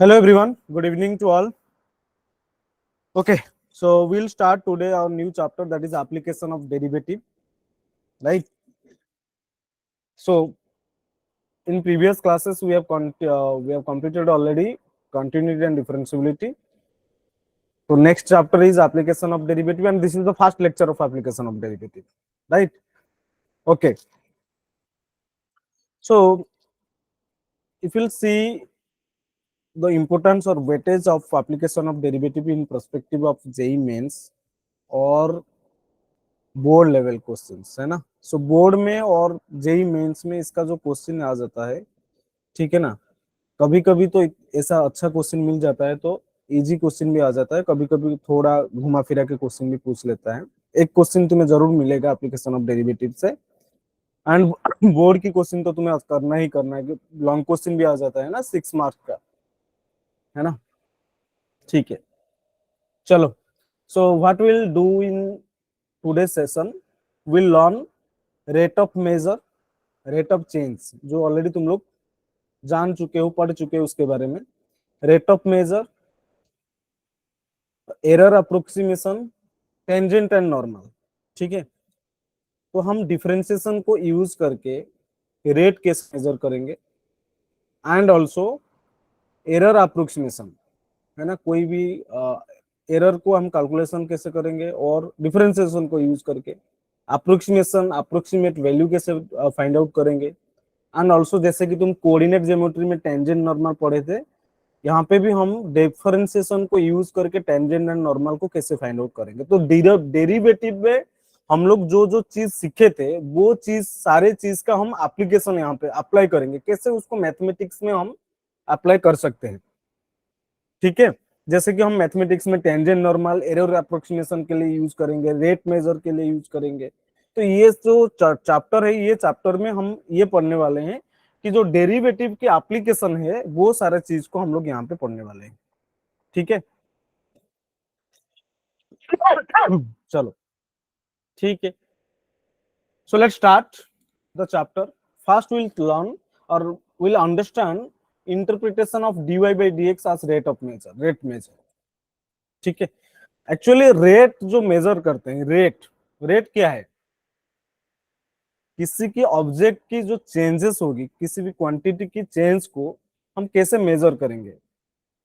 Hello everyone, good evening to all. Okay, so we'll start today our new chapter, that is application of derivative, right? So in previous classes we have completed already continuity and differentiability. So next chapter is application of derivative, and this is the first lecture of application of derivative, right? Okay, so if you'll see the importance or weightage of application of derivative in perspective of JEE mains और board level questions है ना। सो board में और JEE mains में इसका जो question आ जाता है, ठीक है ना। कभी कभी तो ऐसा अच्छा क्वेश्चन मिल जाता है तो इजी क्वेश्चन भी आ जाता है, कभी कभी थोड़ा घुमा फिरा के क्वेश्चन भी पूछ लेता है। एक क्वेश्चन तुम्हें जरूर मिलेगा एप्लीकेशन ऑफ डेरिवेटिव से, एंड बोर्ड की क्वेश्चन तो तुम्हें करना ही करना है। लॉन्ग क्वेश्चन भी आ जाता है ना 6 मार्क का, है ना। ठीक है, चलो। So what will do in today session, will learn rate of measure, rate of change, जो ऑलरेडी तुम लोग जान चुके हो, पढ़ चुके हो उसके बारे में। Rate of measure, error approximation, tangent and normal, ठीक है। तो हम डिफरेंशिएशन को यूज करके रेट कैसे मेजर करेंगे, एंड ऑल्सो एरर अप्रोक्सीमेशन, है ना। कोई भी एरर को हम कैलकुलेशन कैसे करेंगे, और डिफरेंशिएशन को यूज करके अप्रोक्सीमेशन, अप्रोक्सीमेट वैल्यू कैसे फाइंड आउट करेंगे। एंड ऑल्सो जैसे कि तुम कोऑर्डिनेट ज्योमेट्री में टेंजेंट नॉर्मल पढ़े थे, यहाँ पे भी हम डिफरेंशिएशन को यूज करके टेंजेंट एंड नॉर्मल को कैसे फाइंड आउट करेंगे। तो डेरिवेटिव में हम लोग जो जो चीज सीखे थे वो चीज, सारे चीज का हम एप्लीकेशन यहाँ पे अप्लाई करेंगे, कैसे उसको मैथमेटिक्स में हम अप्लाई कर सकते हैं, ठीक है। जैसे कि हम मैथमेटिक्स में टेंजेंट नॉर्मल एरर अप्रोक्सीमेशन के लिए यूज करेंगे, रेट मेजर के लिए यूज करेंगे। तो ये जो चैप्टर है, ये चैप्टर में हम ये पढ़ने वाले हैं कि जो डेरिवेटिव की एप्लीकेशन है वो सारे चीज को हम लोग यहाँ पे पढ़ने वाले हैं, ठीक है। चलो, ठीक है। So let's start the chapter. First will learn और will understand interpretation of dy by dx as rate of measure, rate measure, ठीक है। एक्चुअली रेट जो मेजर करते हैं, रेट, रेट क्या है? किसी की ऑब्जेक्ट की जो चेंजेस होगी, किसी भी क्वांटिटी की चेंज को हम कैसे मेजर करेंगे,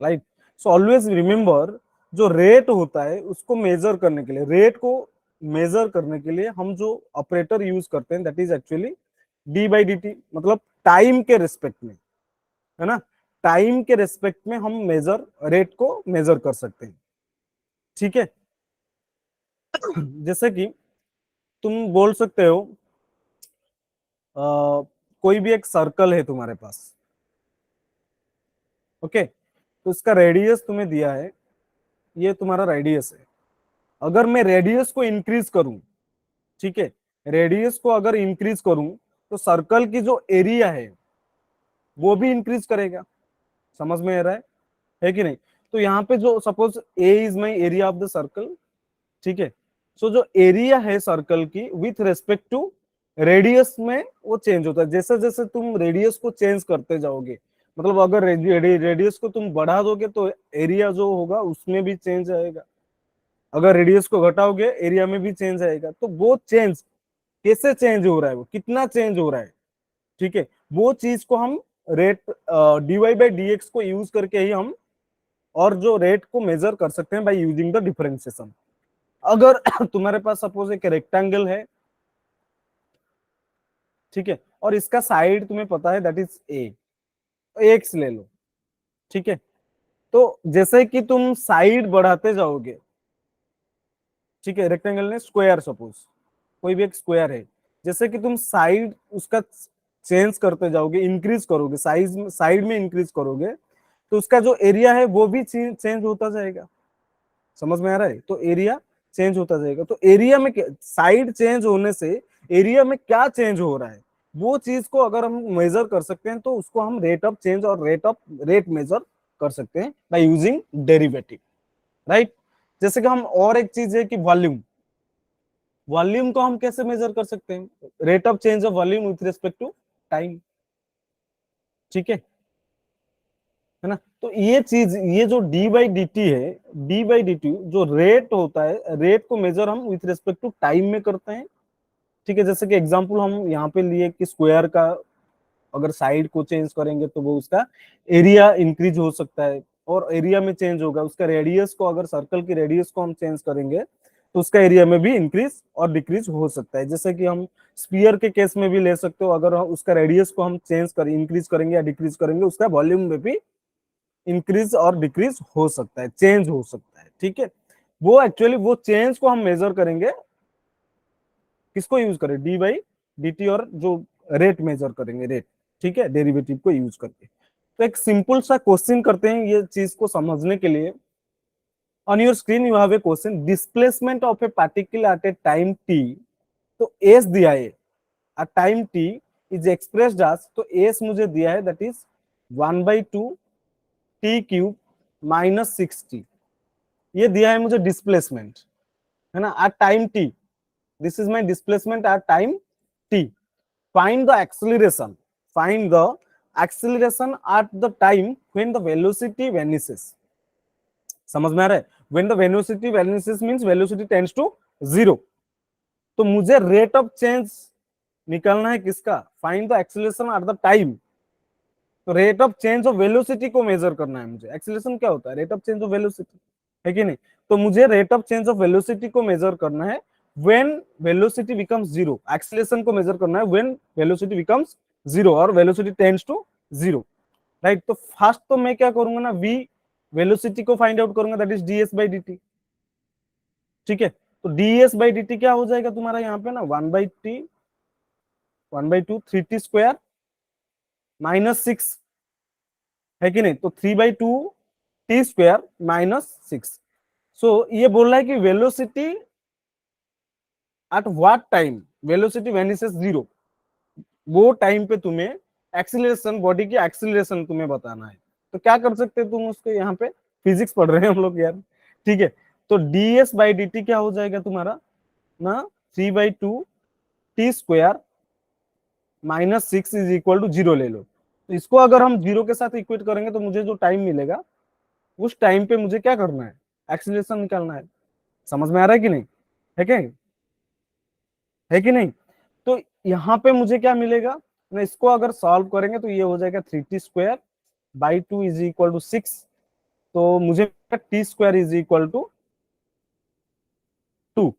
राइट। सो ऑलवेज रिमेंबर, जो रेट होता है उसको मेजर करने के लिए, रेट को मेजर करने के लिए हम जो ऑपरेटर यूज करते हैं that is actually D by d T, मतलब टाइम के रिस्पेक्ट में, है ना। टाइम के रिस्पेक्ट में हम मेजर, रेट को मेजर कर सकते हैं, ठीक है। जैसे कि तुम बोल सकते हो कोई भी एक सर्कल है तुम्हारे पास, ओके। तो इसका रेडियस तुम्हें दिया है, ये तुम्हारा रेडियस है। अगर मैं रेडियस को इंक्रीज करूं, ठीक है, रेडियस को अगर इंक्रीज करूं तो सर्कल की जो एरिया है वो भी इंक्रीज करेगा। समझ में आ रहा है कि नहीं? तो यहाँ पे जो suppose A is my area of the circle, ठीक है। सो जो एरिया है सर्कल की विथ रेस्पेक्ट टू रेडियस में वो चेंज होता है। जैसे जैसे तुम रेडियस को चेंज करते जाओगे, मतलब अगर रेडियस को तुम बढ़ा दोगे तो एरिया जो होगा उसमें भी चेंज आएगा, अगर रेडियस को घटाओगे एरिया में भी चेंज आएगा। तो वो चेंज कैसे चेंज हो रहा है, वो कितना चेंज हो रहा है, ठीक है, वो चीज को हम rate d y by d x को यूज करके ही हम, और जो रेट को मेजर कर सकते हैं बाई यूजिंग द डिफरेंशिएशन। अगर तुम्हारे पास सपोज एक रेक्टेंगल है, ठीक है, और इसका साइड तुम्हें पता है दैट इज ए, एक्स ले लो, ठीक है। तो जैसे कि तुम साइड बढ़ाते जाओगे, ठीक है, रेक्टेंगल ने स्क्वायर, सपोज कोई भी एक स्क्वायर है, जैसे कि तुम साइड उसका चेंज करते जाओगे, इंक्रीज करोगे, साइज साइड में इंक्रीज करोगे, तो उसका जो एरिया है वो भी चेंज होता जाएगा। समझ में आ रहा है? तो एरिया चेंज होता जाएगा। तो एरिया में साइड चेंज होने से एरिया में क्या चेंज हो रहा है, वो चीज को अगर हम मेजर कर सकते हैं तो उसको हम रेट ऑफ चेंज और रेट मेजर कर सकते हैं बाय यूजिंग डेरिवेटिव, राइट। जैसे कि हम, और एक चीज है कि वॉल्यूम, वॉल्यूम को हम कैसे मेजर कर सकते हैं? Rate of change of volume with respect to time, ठीक है है ना। तो ये चीज, ये जो डी बाई डी टी है, डी बाई डी टी जो रेट होता है, रेट को मेजर हम विथ रिस्पेक्ट टू टाइम में करते हैं। ठीक है, जैसे कि एग्जांपल हम यहाँ पे लिए कि स्क्वायर का अगर साइड को चेंज करेंगे तो वो उसका एरिया इंक्रीज हो सकता है, और एरिया में चेंज होगा उसका रेडियस को, अगर सर्कल की रेडियस को हम चेंज करेंगे तो उसका एरिया में भी इंक्रीज और डिक्रीज हो सकता है। जैसे कि हम स्पीयर के केस में भी ले सकते हो, अगर उसका रेडियस को हम चेंज करें, इंक्रीज करेंगे या डिक्रीज करेंगे, उसका वॉल्यूम में भी इंक्रीज और डिक्रीज हो सकता है, चेंज हो सकता है। ठीक है, वो एक्चुअली वो चेंज को हम मेजर करेंगे, किसको यूज करें, डी बाई डी टी, और जो रेट मेजर करेंगे, रेट। ठीक है, डेरिवेटिव को यूज करके। तो एक सिंपल सा क्वेश्चन करते हैं ये चीज को समझने के लिए। On your screen you have a question, displacement of a particle at a time t. तो एस दिया है, uh time t is expressed as, तो एस मुझे दिया है that is 1/2 t cube minus 6t, ये दिया है मुझे डिस्प्लेसमेंट, है ना, at time t. This is my displacement at time t. Find the acceleration, find the acceleration at the time when the velocity vanishes। समझ में आ रहा है, when the velocity vanishes means velocity tends to 0। तो मुझे rate of change निकालना है किसका, find the acceleration at the time. तो rate of change of velocity को मेजर करना है मुझे। एक्सेलरेशन क्या होता है, rate of change of velocity, है कि नहीं। तो मुझे rate of change of velocity को मेजर करना है when velocity becomes zero. Acceleration को मेजर करना है व्हेन वेलोसिटी बिकम्स जीरो और velocity tends to zero, right. तो फर्स्ट तो मैं क्या करूंगा ना, वी वेलोसिटी को फाइंड आउट करूंगा, that is DS by d T. ठीक है, तो डीएस बाई डी टी क्या हो जाएगा तुम्हारा यहाँ पे ना, 1/2 3t स्क्वायर माइनस 6, है कि नहीं। तो 3/2 टी स्क्वायर माइनस 6। सो ये बोल रहा है कि velocity at what time velocity vanishes zero, वो टाइम पे तुम्हें एक्सीलरेशन, बॉडी की एक्सीलरेशन तुम्हें बताना है। तो क्या कर सकते हैं तुम उसको, यहाँ पे फिजिक्स पढ़ रहे हैं हम लोग यार। ठीक है, तो ds बाई डी टी क्या हो जाएगा तुम्हारा ना, 3/2 t square minus 6 is equal to zero ले लो। तो इसको अगर हम जीरो के साथ इक्वेट करेंगे तो मुझे जो टाइम मिलेगा, उस टाइम पे मुझे क्या करना है, एक्सीलरेशन निकालना है। समझ में आ रहा है कि नहीं, है क्या, है कि नहीं। तो यहाँ पे मुझे क्या मिलेगा ना, इसको अगर सॉल्व करेंगे तो ये हो जाएगा 3t square by 2 is equal to 6। तो मुझे t square is equal to 2।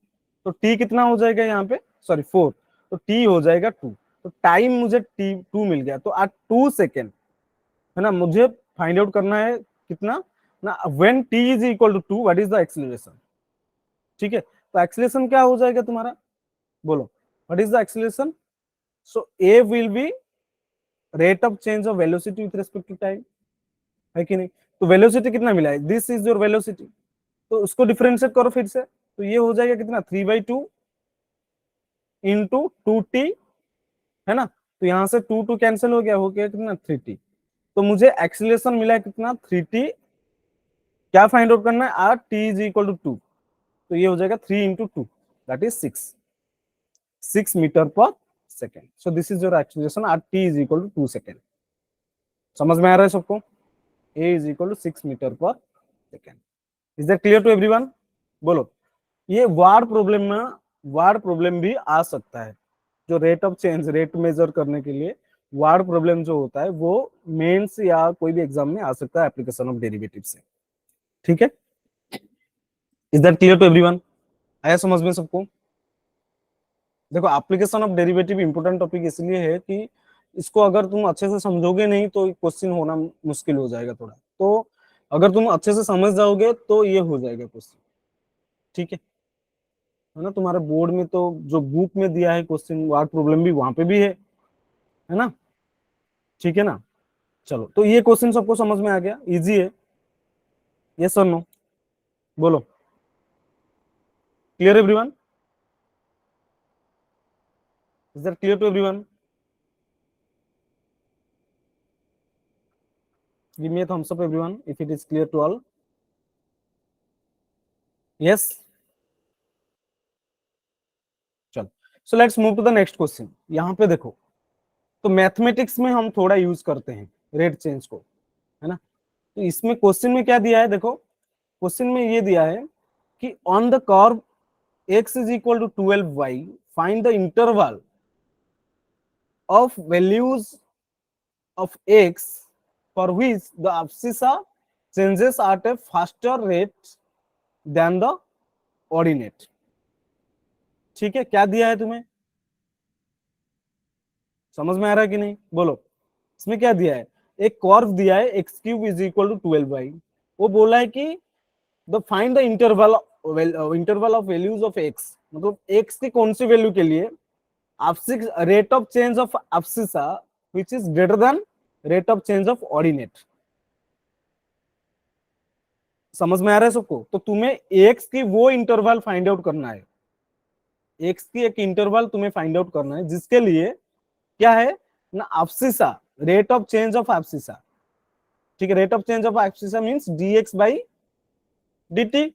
तो टी कितना हो जाएगा यहाँ पे, सॉरी 4, तो टी हो जाएगा 2। तो टाइम मुझे टी 2 मिल गया। तो एट 2 सेकेंड, है ना, मुझे फाइंड आउट करना है कितना ना, when t is equal to 2 what is the acceleration. ठीक है, तो एक्सीलरेशन क्या हो जाएगा तुम्हारा, बोलो, what is the acceleration. So a will be rate of change of velocity with respect to time, है कि नहीं। तो वेलोसिटी कितना मिला है, दिस इज योर वेलोसिटी। तो उसको डिफरेंशिएट करो फिर से, तो ये हो जाएगा कितना, 3/2 इंटू 2t, है ना। तो यहां से 2 कैंसिल हो गया कितना, 3t। तो मुझे एक्सीलरेशन मिला है कितना, 3t। क्या फाइंड आउट करना है, at t is equal to 2। तो ये हो जाएगा 3 × 2 that is 6 metre per second. So this is your acceleration at t is equal to 2 second. समझ में आ रहा है सबको, a is equal to 6 metre per second. Is that clear to everyone, बोलो। ये वार्ड प्रॉब्लम भी आ सकता है, जो rate of change, rate measure करने के लिए वार्ड प्रॉब्लम जो होता है वो मेंस या कोई भी एग्जाम में आ सकता है एप्लीकेशन ऑफ डेरिवेटिव से। ठीक है, is that clear to everyone, आया समझ में सबको। देखो, application of derivative important topic इसलिए है कि इसको अगर तुम अच्छे से समझोगे नहीं तो क्वेश्चन होना मुश्किल हो जाएगा थोड़ा। तो अगर तुम अच्छे से समझ जाओगे तो ये हो जाएगा क्वेश्चन। ठीक है ना। तुम्हारे बोर्ड में तो जो बुक में दिया है क्वेश्चन, वार्ड प्रॉब्लम भी वहां पे भी है ना। ठीक है ना। चलो, तो ये क्वेश्चन सबको समझ में आ गया, इजी है, यस और नो, बोलो। Clear everyone, is that clear to everyone, give me a thumbs up everyone if it is clear to all. Yes, चलो, so let's move to the next question. यहाँ पे देखो, तो मैथमेटिक्स में हम थोड़ा यूज करते हैं रेट चेंज को, है ना। तो इसमें क्वेश्चन में क्या दिया है, देखो क्वेश्चन में ये दिया है कि on the curve x is equal to 12y find the interval of values of x for which the abscissa changes at a faster rate than the ordinate। ठीक है, क्या दिया है तुम्हें, समझ में आ रहा है कि नहीं, बोलो। इसमें क्या दिया है, एक कर्व दिया है x cube is equal to 12y, वो बोला है कि the find the interval of values of x, मतलब एक्स की कौन सी वैल्यू के लिए rate of change of abscissa which is greater than rate of change of ordinate. समझ में आ रहा है सबको, तो तुम्हें एक्स की वो इंटरवल फाइंड आउट करना है, एक्स की एक इंटरवल तुम्हें फाइंड आउट करना है जिसके लिए क्या है ना, abscissa, rate of change of abscissa. ठीक है, rate of change of abscissa means dx by dt।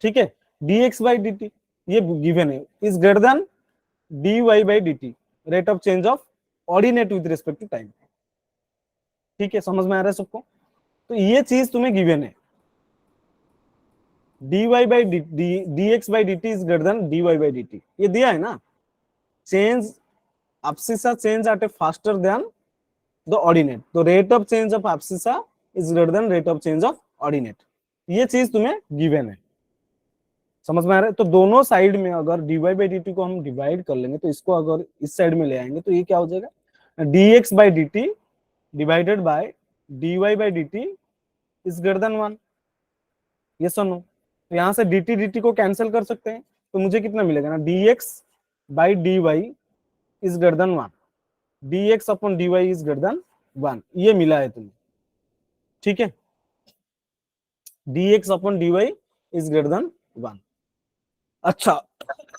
ठीक है, dx बाई dt ये गिवन है, is greater than dy by dt, rate of change of ordinate with respect to time. ठीक है, समझ में आ रहा है सबको, तो ये चीज तुम्हें गिवन है, dy by dx by dt is greater than dy by dt, ये दिया है ना। Change abscissa change at a faster than the ordinate, तो rate of change of abscissa is greater then rate of change of ordinate, ये चीज तुम्हें given है। समझ में आ रहा है, तो दोनों साइड में अगर dy बाई dt को हम डिवाइड कर लेंगे, तो इसको अगर इस साइड में ले आएंगे तो ये क्या हो जाएगा, dx by dt divided by dy by dt is greater then 1। ये सुनो, तो यहाँ से dt को कैंसिल कर सकते हैं, तो मुझे कितना मिलेगा ना, dx by dy is greater then 1, dx upon dy is greater then 1, ये मिला है तुम्हें। ठीक है, dx upon dy is greater then 1। अच्छा,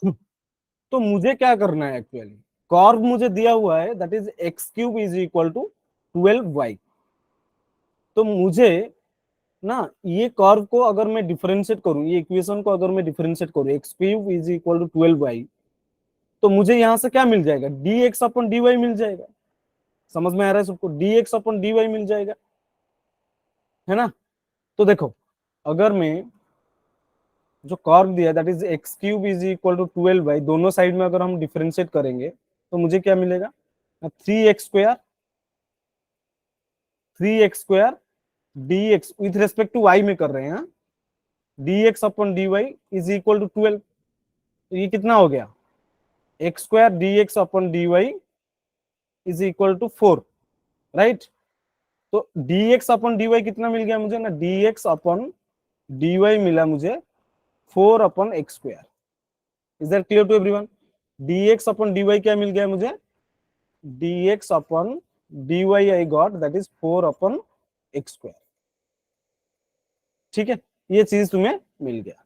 तो मुझे क्या करना है एक्चुअली, कर्व मुझे दिया हुआ है that is x cube is equal to 12y, तो मुझे ना ये कर्व को अगर मैं डिफरेंशिएट करूं, ये इक्वेशन को अगर मैं डिफरेंशिएट करूं, x cube is equal to 12y, तो मुझे यहां से क्या मिल जाएगा, dx अपॉन dy मिल जाएगा। समझ में आ रहा है सबको, dx अपॉन dy मिल जाएगा, है ना। तो देखो, अगर मैं जो कर्व दिया that is x cube is equal to 12y, दोनों साइड में अगर हम डिफरेंशिएट करेंगे तो मुझे क्या मिलेगा, 3x square, 3x square dx with respect to y में कर रहे हैं, dx upon dy is equal to 12, तो ये कितना हो गया, x square dx upon dy is equal to 4, right. तो dx अपॉन dy कितना मिल गया मुझे ना, dx अपॉन dy मिला मुझे 4 upon x square. Is that clear to everyone, dx upon dy क्या मिल गया मुझे, dx upon dy I got that is 4 upon x square. ठीक है, ये चीज तुम्हें मिल गया।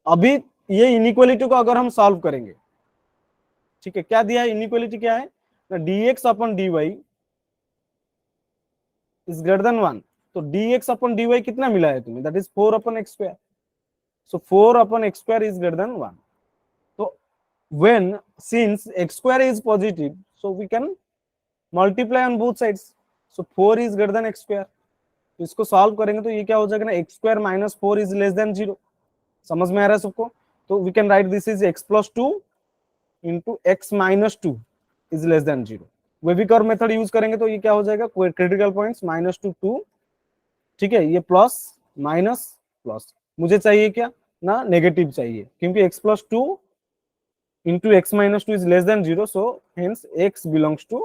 अभी ये इनइक्वालिटी को अगर हम सॉल्व करेंगे, ठीक है, क्या दिया है, इनइक्वालिटी क्या है ना, dx upon dy is greater then 1, तो dx अपॉन dy कितना मिला है तुम्हें, that is 4 upon x square, so 4 upon x square is greater then 1। तो when since x square is positive, so we can multiply on both sides, so 4 is greater than x square, तो इसको solve करेंगे तो ये क्या हो जाएगा ना, x square minus 4 is less than 0। समझ में आ रहा है सबको, तो we can write this is x plus 2 into x minus 2 is less than 0। Wavy curve method use करेंगे तो ये क्या हो जाएगा, क्रिटिकल पॉइंट्स माइनस टू 2, ठीक है, ये प्लस माइनस प्लस, मुझे चाहिए क्या ना, नेगेटिव चाहिए, क्योंकि x plus 2 into x minus 2 is less than 0, so hence x belongs to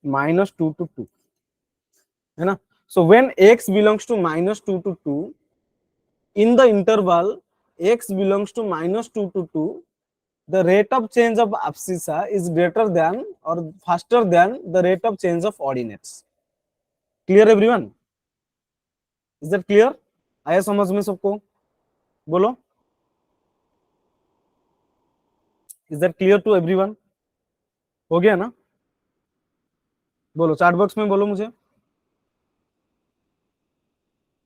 minus 2 to 2, है ना। So when x belongs to minus 2 to 2, in the interval x belongs to minus 2 to 2, the rate of change of abscissa is greater than or faster than the rate of change of ordinates। Clear everyone, is that clear, आया समझ में सबको, बोलो, is that clear to everyone, हो गया ना, बोलो chat box में बोलो मुझे,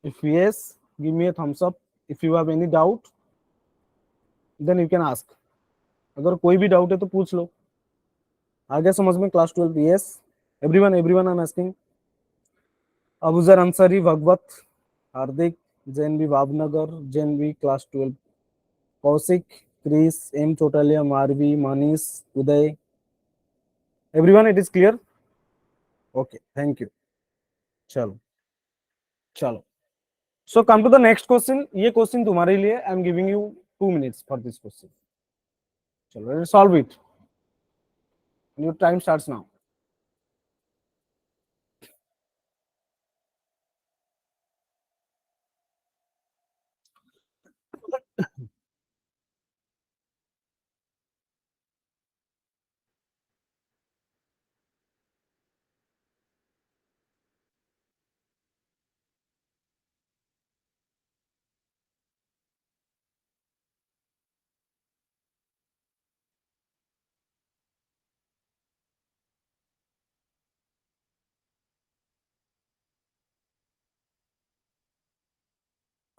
if yes give me a thumbs up, if you have any doubt then you can ask, अगर कोई भी डाउट है तो पूछ लो। आ गया समझ में, class 12, yes everyone, everyone I am asking, Abuzar Ansari, Bhagwat, Hardik, Jain B Bhavnagar, Jain B class 12, Kaushik, Chris, M Chotalia, Marvi, Manis, Uday, everyone it is clear? Okay, thank you. चलो चलो, so come to the next question. ये क्वेश्चन तुम्हारे लिए, I am giving you 2 minutes for this question. चलो solve it, your time starts now.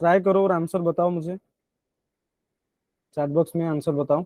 Try करो और answer बताओ मुझे, चैट बॉक्स में आंसर बताओ।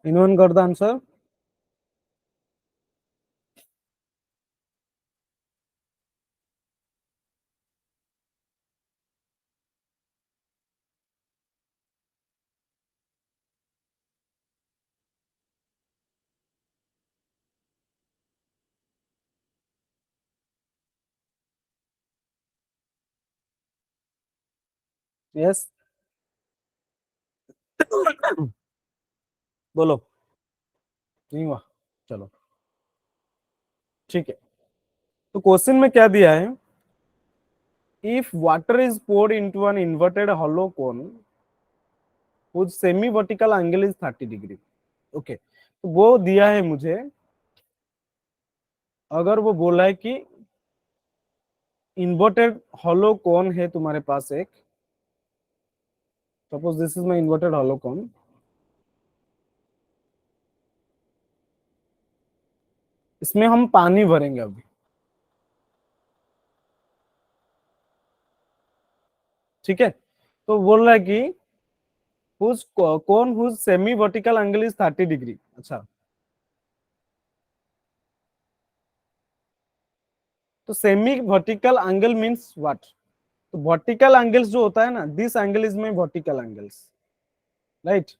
Anyone got the answer? Yes. बोलो। नहीं हुआ? चलो ठीक है। तो क्वेश्चन में क्या दिया है? If water is poured into an inverted hollow cone whose semi vertical angle is 30 degree. Okay, तो वो दिया है मुझे। अगर वो बोला है कि इन्वर्टेड हॉलो कौन है तुम्हारे पास एक, suppose this is my inverted hollow कौन, इसमें हम पानी भरेंगे अभी, ठीक है? तो बोल रहा है कि हुज कौन whose semi vertical angle is 30 degree. अच्छा, तो semi vertical angle means what? तो वर्टिकल एंगल्स जो होता है ना, this angle is my vertical angles, right?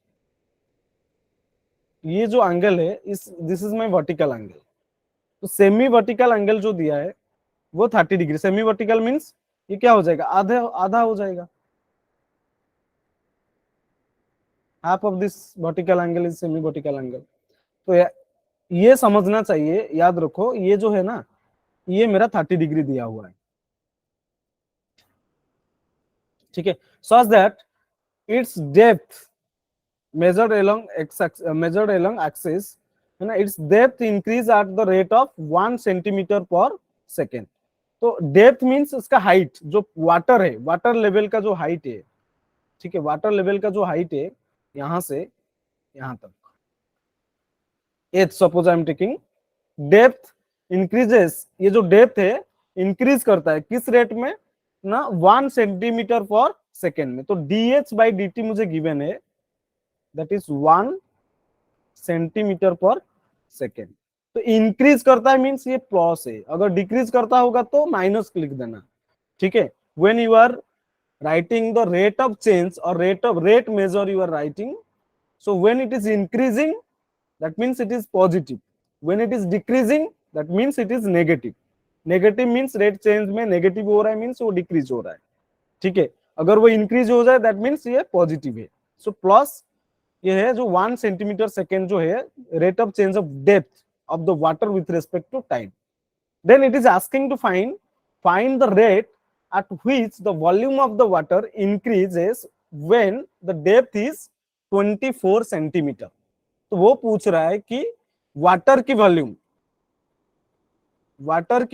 ये जो एंगल है, इस this is my vertical angle. तो सेमी वर्टिकल एंगल जो दिया है वो 30 डिग्री। सेमी वर्टिकल मींस ये क्या हो जाएगा? आधा आधा हो जाएगा। Half of this vertical angle is semi vertical angle. तो ये समझना चाहिए, याद रखो, ये जो है ना, ये मेरा 30 डिग्री दिया हुआ है, ठीक है? So that it's depth measured along axis, है ना, it's depth increase at the rate of 1 centimetre per second. तो डेप्थ मीन्स उसका हाइट, जो वाटर है, वाटर लेवल का जो हाइट है, ठीक है, वाटर लेवल का जो हाइट है, यहां से यहां तक, H suppose I am taking, depth increases, ये जो डेप्थ है इंक्रीज करता है किस रेट में ना, 1 सेंटीमीटर पर सेकेंड में। तो D H by d T मुझे गिवन है, that is 1 centimetre per second. तो इंक्रीज करता है मीन्स ये प्लस है, अगर डिक्रीज करता होगा तो माइनस लिख देना, ठीक है? When you are writing the rate of change और rate measure you are writing, so when it is increasing that means it is positive, when it is decreasing that means it is negative। Negative means rate change में negative हो रहा है, means वो decrease हो रहा है, ठीक है? अगर वो इंक्रीज हो जाए दैट मीन्स ये पॉजिटिव है। सो प्लस ये है जो 1 सेंटीमीटर सेकेंड जो है rate of change of depth of the water with respect to time. then it is asking to find the rate at which the volume of the water increases when the depth is 24 centimetre. तो वो पूछ रहा है कि water की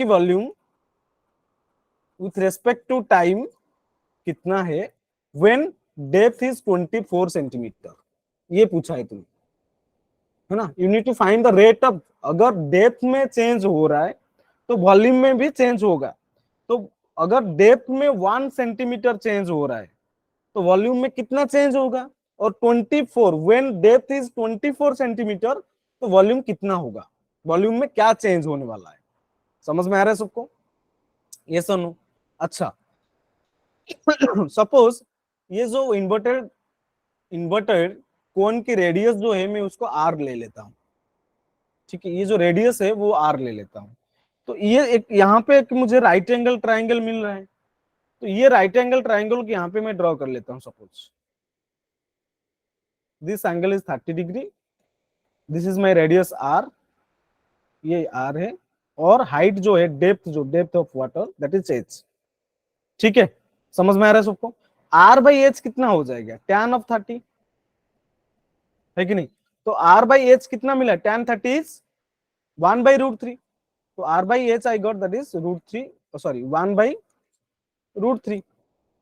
volume with respect to time कितना है when depth is 24 centimetre, ये पूछा है तुम्हें, है ना। You need to find the rate of, अगर डेप्थ में चेंज हो रहा है तो वॉल्यूम में भी चेंज होगा। तो अगर डेप्थ में 1 सेंटीमीटर चेंज हो रहा है तो वॉल्यूम में कितना चेंज होगा, और 24 व्हेन डेप्थ इज 24 सेंटीमीटर तो वॉल्यूम कितना होगा, वॉल्यूम में क्या चेंज होने वाला है। समझ में आ रहा है सबको, ये सुनो। अच्छा सपोज ये जो इन्वर्टेड कोन की रेडियस जो है मैं उसको आर ले लेता हूं, ठीक है, ये जो रेडियस है वो आर ले लेता हूं। तो ये एक यहाँ पे एक मुझे राइट एंगल ट्राइंगल मिल रहा है, तो ये राइट एंगल ट्राइंगल को यहाँ पे मैं ड्रॉ कर लेता हूँ। Suppose this angle is 30 degree, this is my radius r, ये आर है, और हाइट जो है depth of water that is h, ठीक है। समझ में आ रहा है सबको। आर बाई एच कितना हो जाएगा, tan ऑफ 30, है कि नहीं। तो आर बाई एच कितना मिला, tan 30 इज 1 बाई रूट 3, तो r by h I got that is root 3, sorry 1 by root 3,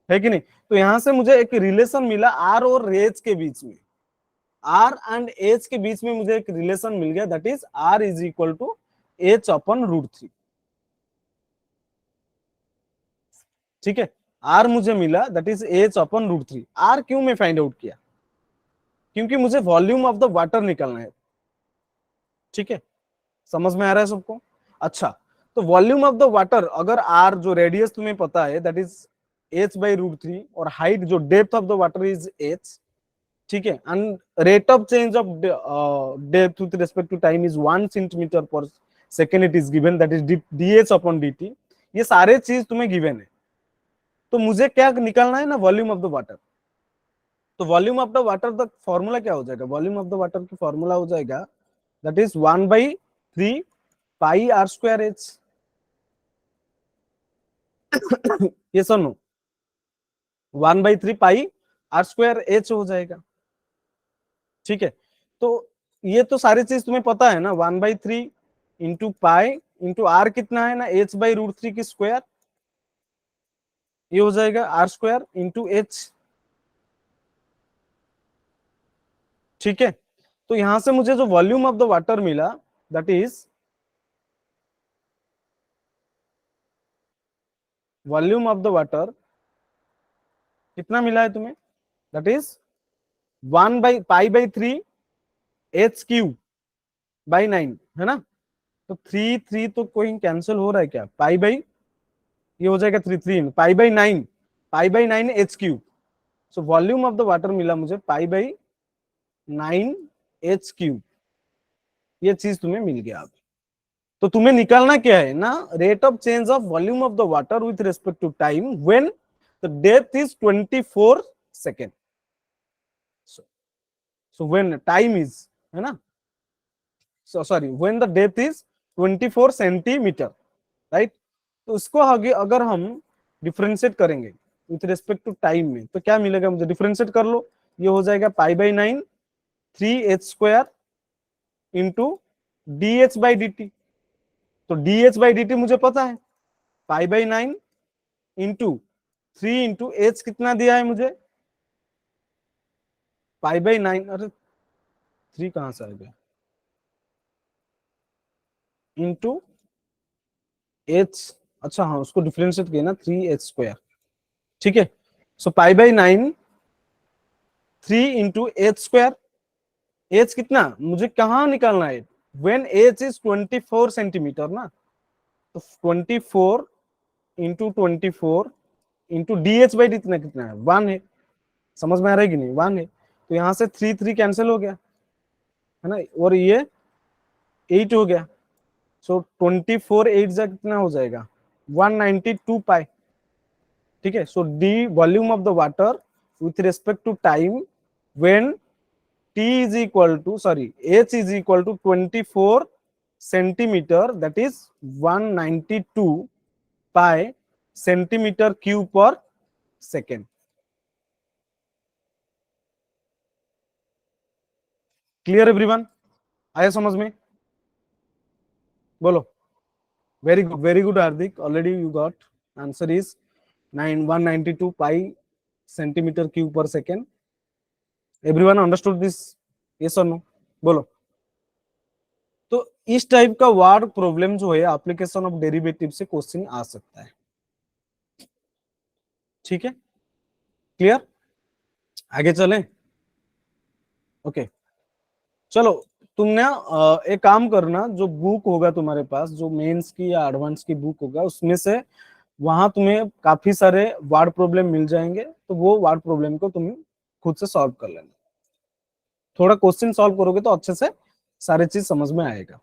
है कि नहीं। तो यहां से मुझे एक रिलेशन मिला आर और एच के बीच में, आर एंड एच के बीच में मुझे एक रिलेशन मिल गया, that is r is equal to h upon root 3, ठीक है। आर मुझे मिला that is h upon root 3। R क्यों मैं फाइंड आउट किया, क्योंकि मुझे वॉल्यूम ऑफ द वाटर निकालना है, ठीक है। समझ में आ रहा है सबको। अच्छा, तो वॉल्यूम ऑफ द वाटर, अगर आर जो रेडियस तुम्हें पता है that is h by root 3, और हाइट जो depth of the water is h, ठीक है, and rate of change of depth with respect to time is 1 centimetre per second, it is given that is dh upon dt। ये सारे चीज तुम्हें given है, तो मुझे क्या निकालना है ना, वॉल्यूम ऑफ द वाटर। तो वॉल्यूम ऑफ द वाटर का फॉर्मूला क्या हो जाएगा, वॉल्यूम ऑफ द वाटर की फॉर्मूला हो जाएगा that is 1/3 pi r square h, ये सुनो 1/3 पाई आर स्क्वायर एच हो जाएगा, ठीक है। तो ये तो सारी चीज तुम्हें पता है ना, 1/3 इंटू पाई इंटू आर कितना है ना, एच बाई रूट 3 की स्क्वायर, ये हो जाएगा आर स्क्वायर इंटू एच, ठीक है। तो यहां से मुझे जो वॉल्यूम ऑफ द वाटर मिला that is volume of the water कितना मिला है तुम्हें, that is 1/π/3 h cube by 9, है ना। तो 3 तो कोई कैंसिल हो रहा है क्या, पाई बाई, ये हो जाएगा 3 pi by 9 H Q. So volume of the water मिला मुझे π/9 एच क्यू, ये चीज तुम्हें मिल गया। अब तो तुम्हें निकालना क्या है ना, rate of change of volume of the water with respect to time when the depth is 24 second. So when time is, है ना, sorry when the depth is 24 centimetre, right. तो उसको आगे अगर हम डिफरेंशिएट करेंगे विथ रिस्पेक्ट टू टाइम में तो क्या मिलेगा मुझे, डिफरेंशिएट कर लो, ये हो जाएगा π/9 3h² इंटू dh/dt। तो dh/dt मुझे पता है, π/9 इंटू 3 इंटू एच कितना दिया है मुझे, π/9, अरे 3 कहां से आ गया, इंटू एच, अच्छा हाँ उसको डिफरेंशिएट किया ना 3h², ठीक है। सो π/9 3 इंटू h², एच कितना मुझे कहाँ निकालना है, व्हेन एच इज 24 सेंटीमीटर ना, तो 24 इंटू 24 इंटू dh/dt कितना है, 1 है। समझ में आ रहा है कि नहीं, 1 है। तो यहाँ से 3 कैंसिल हो गया, है ना, और ये 8 हो गया। सो 24 8 जा कितना हो जाएगा, 192 पाई, ठीक है। So d volume of the water with respect to time when t is equal to, sorry, h is equal to 24 centimetre, that is 192 pi centimetre cube per second. Clear everyone? आया समझ में? बोलो। Very good Hardik, already you got answer is 192 pi centimetre cube per second. Everyone understood this? Yes और no? बोलो। तो इस type का word problem जो है एप्लीकेशन ऑफ डेरिवेटिव से क्वेश्चन आ सकता है। ठीक है, क्लियर? आगे चलें? ओके चलो, तुमने एक काम करना, जो बुक होगा तुम्हारे पास, जो मेंस की या एडवांस की बुक होगा, उसमें से वहां तुम्हें काफी सारे वर्ड प्रॉब्लम मिल जाएंगे, तो वो वर्ड प्रॉब्लम को तुम खुद से सॉल्व कर लेना। थोड़ा क्वेश्चन सॉल्व करोगे तो अच्छे से सारे चीज समझ में आएगा।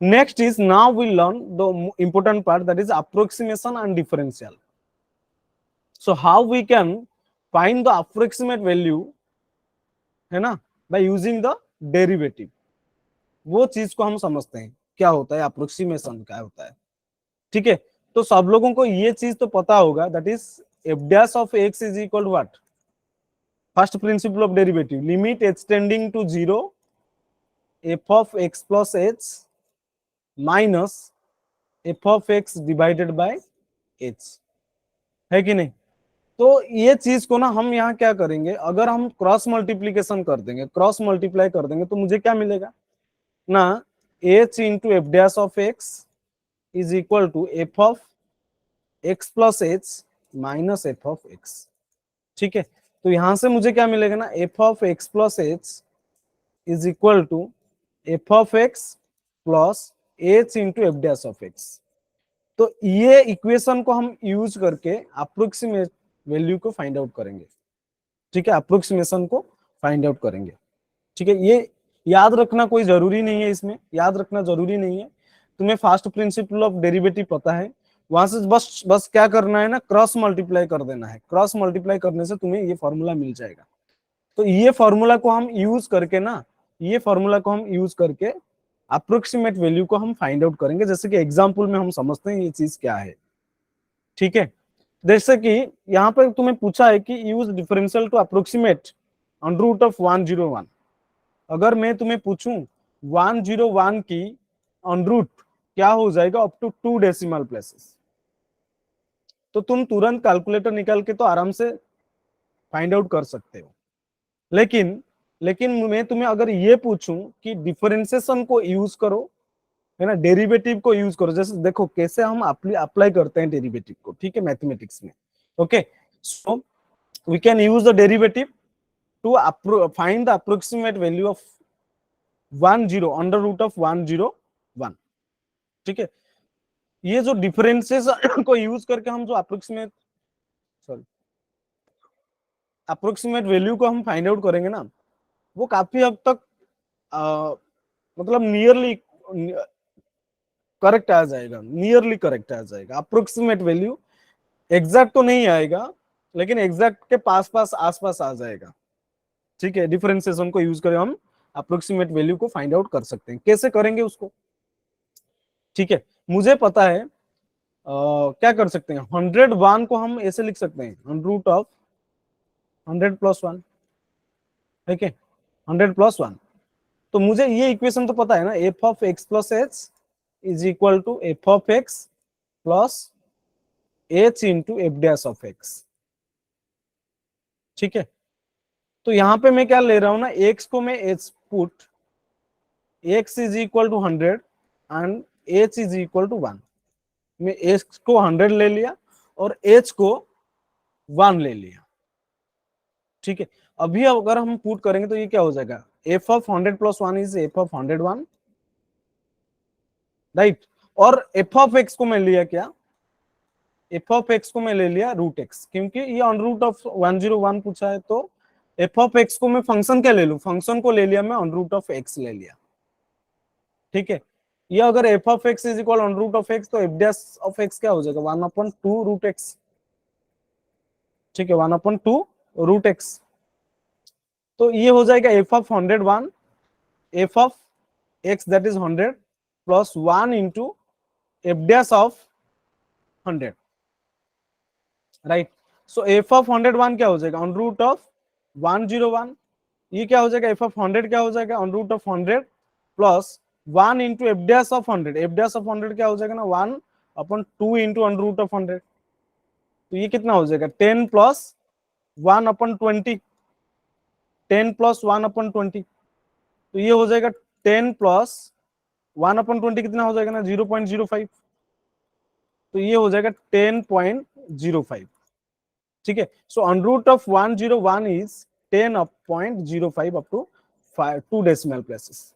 Next is, now we learn the important part, that is approximation and differential. So how we can find the approximate value, है ना, बाय यूजिंग द डेरिवेटिव। वो चीज को हम समझते हैं, क्या होता है अप्रोक्सीमेशन, क्या होता है। ठीक है, तो सब लोगों को ये चीज तो पता होगा, that is f dash of x is equal to what? First principle of derivative, limit h tending to zero f of x plus h minus f of x divided by h, है कि नहीं? तो ये चीज को ना हम यहाँ क्या करेंगे, अगर हम क्रॉस मल्टीप्लीकेशन कर देंगे, क्रॉस मल्टीप्लाई कर देंगे, तो मुझे क्या मिलेगा ना, h into f dash of x is equal to f of x plus h minus f of x. ठीक है, तो यहां से मुझे क्या मिलेगा ना, f of x plus h is equal to f of x plus h into f dash of x. तो ये इक्वेशन को हम यूज करके अप्रोक्सीमेट वैल्यू को फाइंड आउट करेंगे। ठीक है, अप्रोक्सीमेशन को फाइंड आउट करेंगे। ठीक है, ये याद रखना कोई जरूरी नहीं है, इसमें याद रखना जरूरी नहीं है। तुम्हें फर्स्ट प्रिंसिपल ऑफ डेरिवेटिव पता है, वहां से बस क्या करना है ना, क्रॉस मल्टीप्लाई कर देना है। क्रॉस मल्टीप्लाई करने से तुम्हें ये फॉर्मूला मिल जाएगा। तो ये फॉर्मूला को हम यूज करके ना, ये फॉर्मूला को हम यूज करके अप्रोक्सीमेट वैल्यू को हम फाइंड आउट करेंगे। जैसे कि एग्जांपल में हम समझते हैं ये चीज क्या है। ठीक है, जैसे कि यहाँ पर तुम्हें पूछा है कि use differential to approximate under root of 101। अगर मैं तुम्हें पूछूं 101 की अंडर रूट क्या हो जाएगा अप टू 2 डेसिमल प्लेसेस, तो तुम तुरंत कैलकुलेटर निकाल के तो आराम से फाइंड आउट कर सकते हो। लेकिन लेकिन मैं तुम्हें अगर ये पूछूं कि डिफरेंशिएशन को यूज करो, है ना, डेरिवेटिव को यूज करो, जैसे देखो कैसे हम अप्लाई करते हैं डेरिवेटिव को। ठीक है, मैथमेटिक्स में। Okay, so we can use the derivative to find the approximate value of 10 under root of 101। ठीक है, ये जो डिफरेंसेस को यूज करके हम जो अप्रोक्सीमेट वैल्यू को हम फाइंड आउट करेंगे ना, वो काफी हद तक मतलब नियरली करेक्ट आ जाएगा, नियरली करेक्ट आ जाएगा। अप्रोक्सीमेट वैल्यू एग्जैक्ट तो नहीं आएगा, लेकिन एग्जैक्ट के पास पास आसपास आ जाएगा। ठीक है, डिफरेंशिएशन को यूज करके हम अप्रोक्सीमेट वैल्यू को फाइंड आउट कर सकते हैं। कैसे करेंगे उसको? ठीक है, मुझे पता है क्या कर सकते हैं, 101 को हम ऐसे लिख सकते हैं, अंडर रूट ऑफ 100 प्लस 1। ठीक है, 100 प्लस 1। तो मुझे ये इक्वेशन तो पता है ना, f of x plus h is equal to f of x plus h into f dash of x. ठीक है, तो यहां पे मैं क्या ले रहा हूं ना, एक्स को मैं h put, x is equal to 100 and h is equal to 1। मैं एक्स को 100 ले लिया और एच को 1 ले लिया। ठीक है, अभी अगर हम पुट करेंगे तो ये क्या हो जाएगा, f of 100 plus 1 is f of 101, right. और एफ ऑफ एक्स को मैं लिया क्या, एफ ऑफ एक्स को मैं ले लिया रूट एक्स, क्योंकि ये अंडर रूट ऑफ 101 पूछा है। तो एफ ऑफ एक्स को मैं फंक्शन क्या ले लूं, फंक्शन को ले लिया मैं अंडर रूट ऑफ एक्स ले लिया। ठीक है, ये अगर f of x is equal under root of x, तो एफ डैश ऑफ एक्स क्या हो जाएगा, 1/2 रूट एक्स। ठीक है, 1/2 रूट एक्स। तो ये हो जाएगा f of 101, F of x that is 100 plus 1 into f dash of 100, right. So F of 101 क्या हो जाएगा, ऑन रूट ऑफ 101। ये क्या हो जाएगा, एफ ऑफ 100 क्या हो जाएगा, on root of 100 plus 1 into f dash of 100। F dash of 100 क्या हो जाएगा ना, 1/2 इंटू ऑन रूट ऑफ 100। तो ये कितना हो जाएगा, 10 प्लस 1/20, 10 प्लस 1/20। तो ये हो जाएगा 10 प्लस 1/20 कितना हो जाएगा ना, 0.05। तो ये हो जाएगा 10.05, ठीक है। So on root of 101 is 10.05 up to 2 decimal places,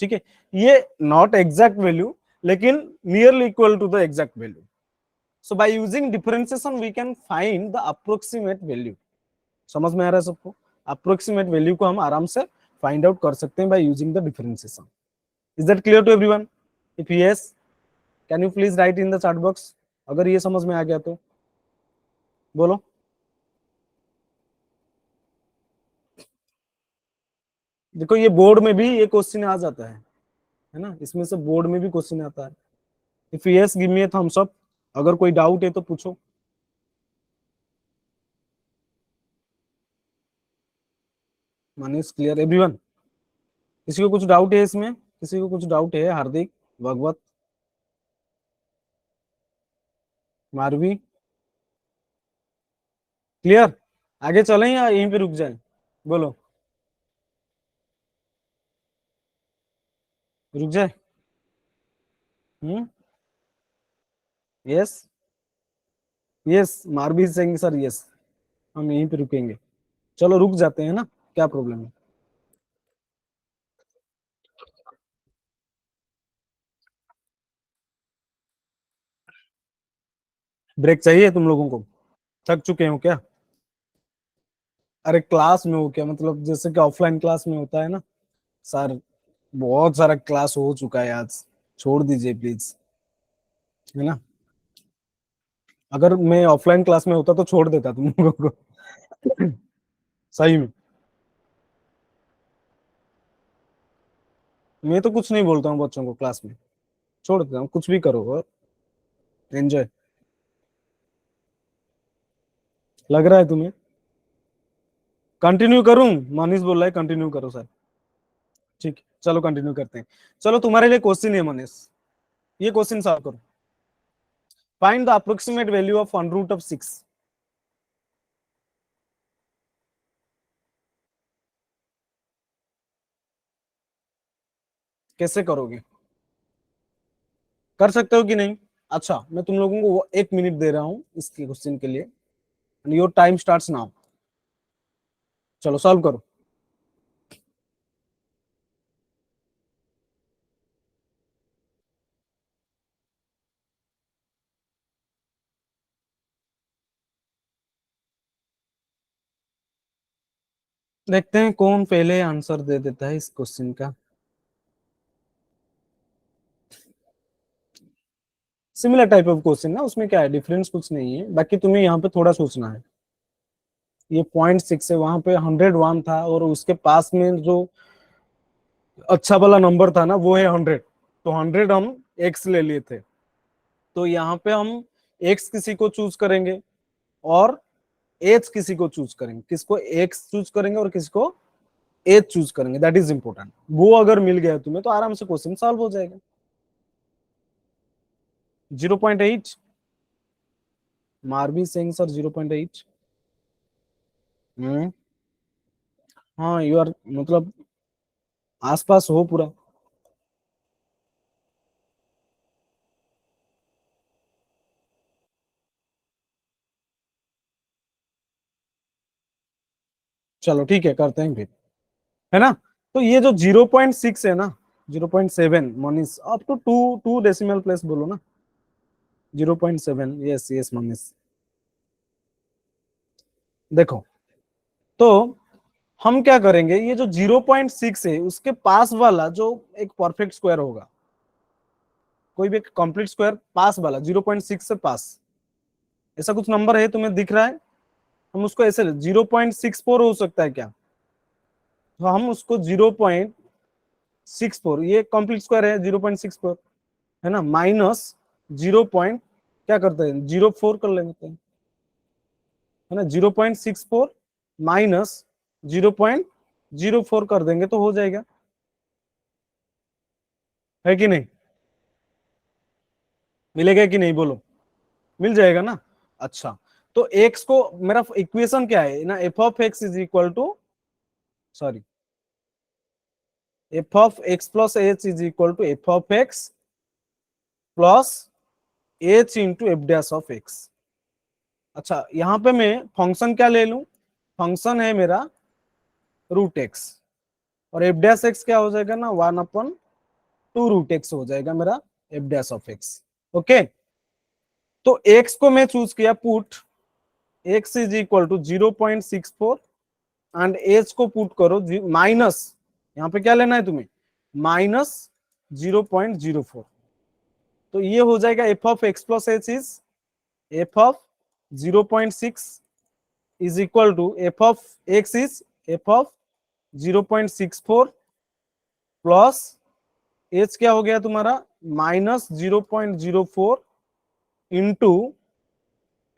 ठीक है। ये नॉट एग्जैक्ट वैल्यू, लेकिन nearly equal to the exact value. So by using differentiation we can find the approximate value. समझ में आ रहा है सबको, अप्रोक्सीमेट वैल्यू को हम आराम से फाइंड आउट कर सकते हैं by using the differentiation. Is that clear to everyone? If yes, can you please write in the chat box, अगर ये समझ में आ गया तो बोलो। देखो ये बोर्ड में भी ये क्वेश्चन आ जाता है ना, इसमें से बोर्ड में भी क्वेश्चन आता है। If yes give me a thumbs up, अगर कोई डाउट है तो पूछो। Manish clear everyone? किसी को कुछ डाउट है इसमें, किसी को कुछ डाउट है? हार्दिक, भगवत, मारवी, क्लियर? आगे चलें या यहीं पे रुक जाए, बोलो। रुक जाए? यस, यस मारवी सिंह सर, यस हम यहीं पे रुकेंगे। चलो रुक जाते हैं ना, क्या प्रॉब्लम है? ब्रेक चाहिए तुम लोगों को? थक चुके हो क्या? अरे क्लास में हो क्या, मतलब जैसे कि ऑफलाइन क्लास में होता है ना सर, बहुत सारा क्लास हो चुका है आज, छोड़ दीजिए प्लीज, है ना। अगर मैं ऑफलाइन क्लास में होता तो छोड़ देता तुम लोगों को सही में। मैं तो कुछ नहीं बोलता हूँ बच्चों को क्लास में, छोड़ देता हूँ, कुछ भी करो, एंजॉय। लग रहा है तुम्हें? कंटिन्यू करूं? मनीष बोल रहा है कंटिन्यू करो सर, ठीक है चलो कंटिन्यू करते हैं। चलो तुम्हारे लिए क्वेश्चन है मनीष, ये क्वेश्चन सॉल्व करो। Find the approximate value of under root of 6। कैसे करोगे, कर सकते हो कि नहीं? अच्छा मैं तुम लोगों को 1 मिनट दे रहा हूं इसके क्वेश्चन के लिए, योर टाइम स्टार्ट्स नाउ। चलो सॉल्व करो। देखते हैं कौन पहले आंसर दे देता है इस क्वेश्चन का। सिमिलर टाइप ऑफ क्वेश्चन ना, उसमें क्या है, डिफरेंस कुछ नहीं है, बाकी तुम्हें यहाँ पे थोड़ा सोचना है। ये 0.6 है, वहां पे 101 था, और उसके पास में जो अच्छा वाला नंबर था ना वो है 100। तो 100 हम एक्स ले लिए थे, तो यहाँ पे हम एक्स किसी को चूज करेंगे और एच किसी को चूज करेंगे, किसको एक्स चूज करेंगे और किसको एच चूज करेंगे, दैट इज इंपॉर्टेंट। वो अगर मिल गया तुम्हें तो आराम से क्वेश्चन सॉल्व हो जाएगा। 0.8, मारवी सिंह सर 0.8। हम्म, हाँ यू आर, मतलब आसपास हो पूरा। चलो ठीक है करते हैं फिर, है ना। तो ये जो 0.6 है ना, 0.7 Manish, up to to two decimal place बोलो ना। 0.7, यस यस मनीष। देखो, तो हम क्या करेंगे, ये जो 0.6 है उसके पास वाला जो एक परफेक्ट स्क्वायर होगा, कोई भी एक कंप्लीट स्क्वायर पास वाला 0.6 से पास, ऐसा कुछ नंबर है तुम्हें दिख रहा है, हम उसको ऐसे 0.64 हो सकता है क्या, तो हम उसको 0.64 0.64, ये कंप्लीट स्क्वायर है 0.64, है ना, माइनस 0 पॉइंट क्या करते हैं 04 कर लेते हैं, है ना, 0.64 माइनस 0.04 कर देंगे तो हो जाएगा, है कि नहीं, मिलेगा कि नहीं बोलो, मिल जाएगा ना। अच्छा, तो एक्स को, मेरा इक्वेशन क्या है ना, f of x is equal to, sorry, f of x plus h is equal to f of x plus h into f dash of x. अच्छा, यहां पे मैं फंक्शन क्या ले लूं, फंक्शन है मेरा रूट एक्स, और एफ डैश एक्स क्या हो जाएगा ना 1/2 रूट एक्स हो जाएगा मेरा f dash of x. Okay, तो एक्स को मैं चूज किया, put x is equal to 0.64 and h को पुट करो माइनस, यहाँ पे क्या लेना है तुम्हें, माइनस 0.04, तो ये हो जाएगा f of x plus h is f of 0.6 is equal to f of x is f of 0.64 plus h क्या हो गया तुम्हारा minus 0.04 into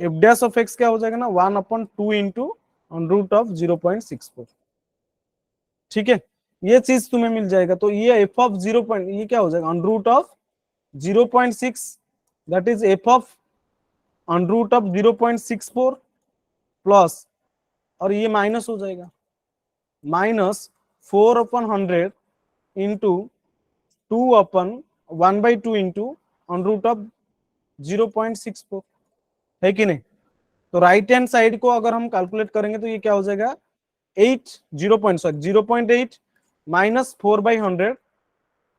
f dash of x क्या हो जाएगा ना 1/2 इंटू रूट ऑफ 0.64। ठीक है, ये चीज तुम्हें मिल जाएगा, तो ये एफ ऑफ 0 पॉइंट, ये क्या हो जाएगा root of 0.6, that is f of root of 0.64 plus, और ये माइनस हो जाएगा minus 4/100 into 2/1/2 into root of 0.64, है कि नहीं। तो राइट हैंड साइड को अगर हम कैलकुलेट करेंगे तो ये क्या हो जाएगा 0.8 माइनस 4/100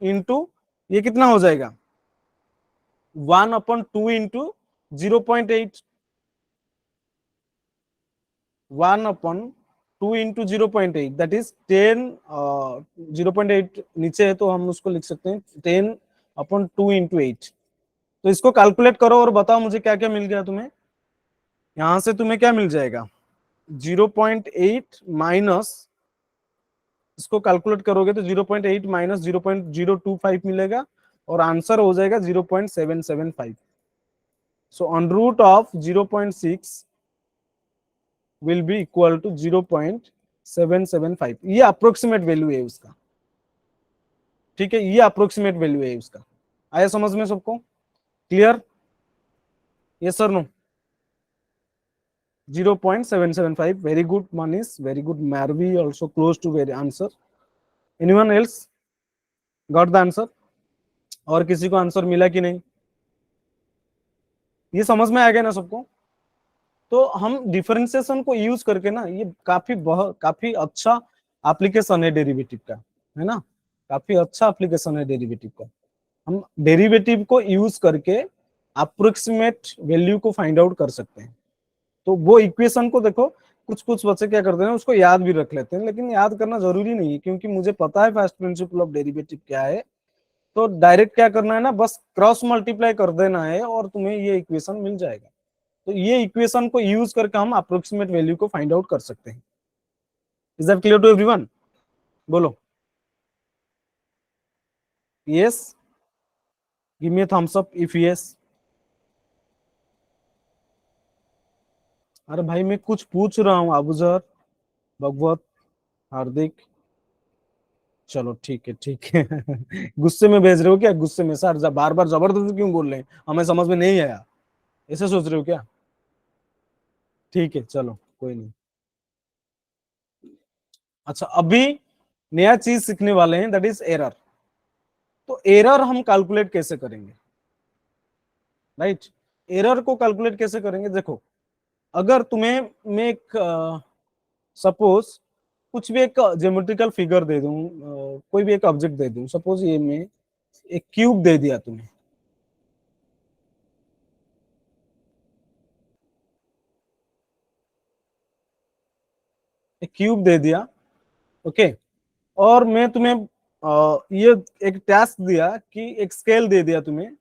इंटू ये कितना हो जाएगा 1/2 इंटू 0.8, 1/2 इंटू 0.8 दैट इज 10, 0.8 नीचे है तो हम उसको लिख सकते हैं 10/2 इंटू 8। तो इसको कैलकुलेट करो और बताओ मुझे क्या क्या मिल गया तुम्हें, यहां से तुम्हें क्या मिल जाएगा 0.8 माइनस, इसको कैलकुलेट करोगे तो 0.8 माइनस 0.025 मिलेगा और आंसर हो जाएगा 0.775। So on root of 0.6 will be equal to 0.775, ये अप्रोक्सीमेट वैल्यू है उसका। ठीक है, ये अप्रोक्सीमेट वैल्यू है उसका। आया समझ में सबको, clear, yes sir no, 0.775, very good Manish, very good Marvi, also close to very answer, anyone else got the answer, और किसी को आंसर मिला कि नहीं, ये समझ में आ गया ना सबको। तो हम डिफरेंशिएशन को यूज करके ना, ये काफी अच्छा एप्लीकेशन है डेरिवेटिव का, है ना, काफी अच्छा एप्लीकेशन है डेरिवेटिव का। हम डेरिवेटिव को यूज करके अप्रोक्सीमेट वैल्यू को फाइंड आउट कर सकते हैं। तो वो इक्वेशन को देखो, कुछ कुछ बच्चे क्या करते हैं उसको याद भी रख लेते हैं, लेकिन याद करना जरूरी नहीं है, क्योंकि मुझे पता है फर्स्ट प्रिंसिपल ऑफ डेरिवेटिव क्या है। तो डायरेक्ट क्या करना है ना, बस क्रॉस मल्टीप्लाई कर देना है और तुम्हें ये इक्वेशन मिल जाएगा। तो ये इक्वेशन को यूज करके हम अप्रोक्सीमेट वैल्यू को फाइंड आउट कर सकते हैं। Is that clear to everyone, बोलो yes, give me a thumbs up if yes. अरे भाई मैं कुछ पूछ रहा हूँ, अबूजर, भगवत, हार्दिक, चलो ठीक है ठीक है गुस्से में भेज रहे हो क्या, गुस्से में सर बार बार जबरदस्ती क्यों बोल रहे हैं, हमें समझ में नहीं आया, ऐसे सोच रहे हो क्या, ठीक है चलो कोई नहीं। अच्छा, अभी नया चीज सीखने वाले हैं, दैट इज एरर। तो एरर हम कैलकुलेट कैसे करेंगे, राइट, एरर को कैलकुलेट कैसे करेंगे, देखो, अगर तुम्हें मैं एक सपोज कुछ भी एक ज्योमेट्रिकल फिगर दे दूं, कोई भी एक ऑब्जेक्ट दे दूं, सपोज ये मैं एक क्यूब दे दिया तुम्हें, एक क्यूब दे दिया, ओके, और मैं तुम्हें ये एक टास्क दिया कि एक स्केल दे दिया तुम्हें,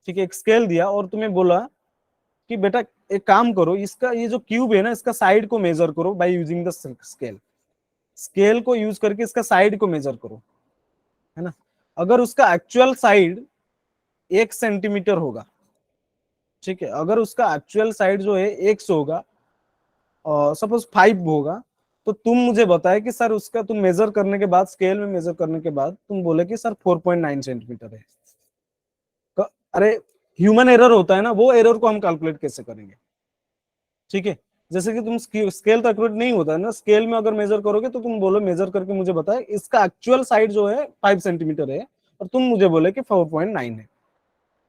ठीक है, एक स्केल दिया और तुम्हें बोला कि बेटा एक काम करो, इसका ये जो क्यूब है ना, इसका साइड को मेजर करो bye using the scale, scale को यूज करके इसका साइड को मेजर करो। है ना। अगर उसका एक्चुअल साइड 1 सेंटीमीटर होगा, ठीक है, अगर उसका एक्चुअल साइड जो है x होगा और सपोज 5 होगा, तो तुम मुझे बताए कि सर उसका तुम मेजर करने के बाद, स्केल में मेजर करने के बाद तुम बोले कि सर 4.9 सेंटीमीटर है। अरे ह्यूमन एरर होता है ना, वो एरर को हम कैलकुलेट कैसे करेंगे? ठीक है, जैसे कि तुम स्केल तो एक्यूरेट नहीं होता है ना, स्केल में अगर मेजर करोगे तो तुम बोलो मेजर करके मुझे बताए इसका एक्चुअल साइड जो है 5 सेंटीमीटर है, और तुम मुझे बोले कि 4.9 है,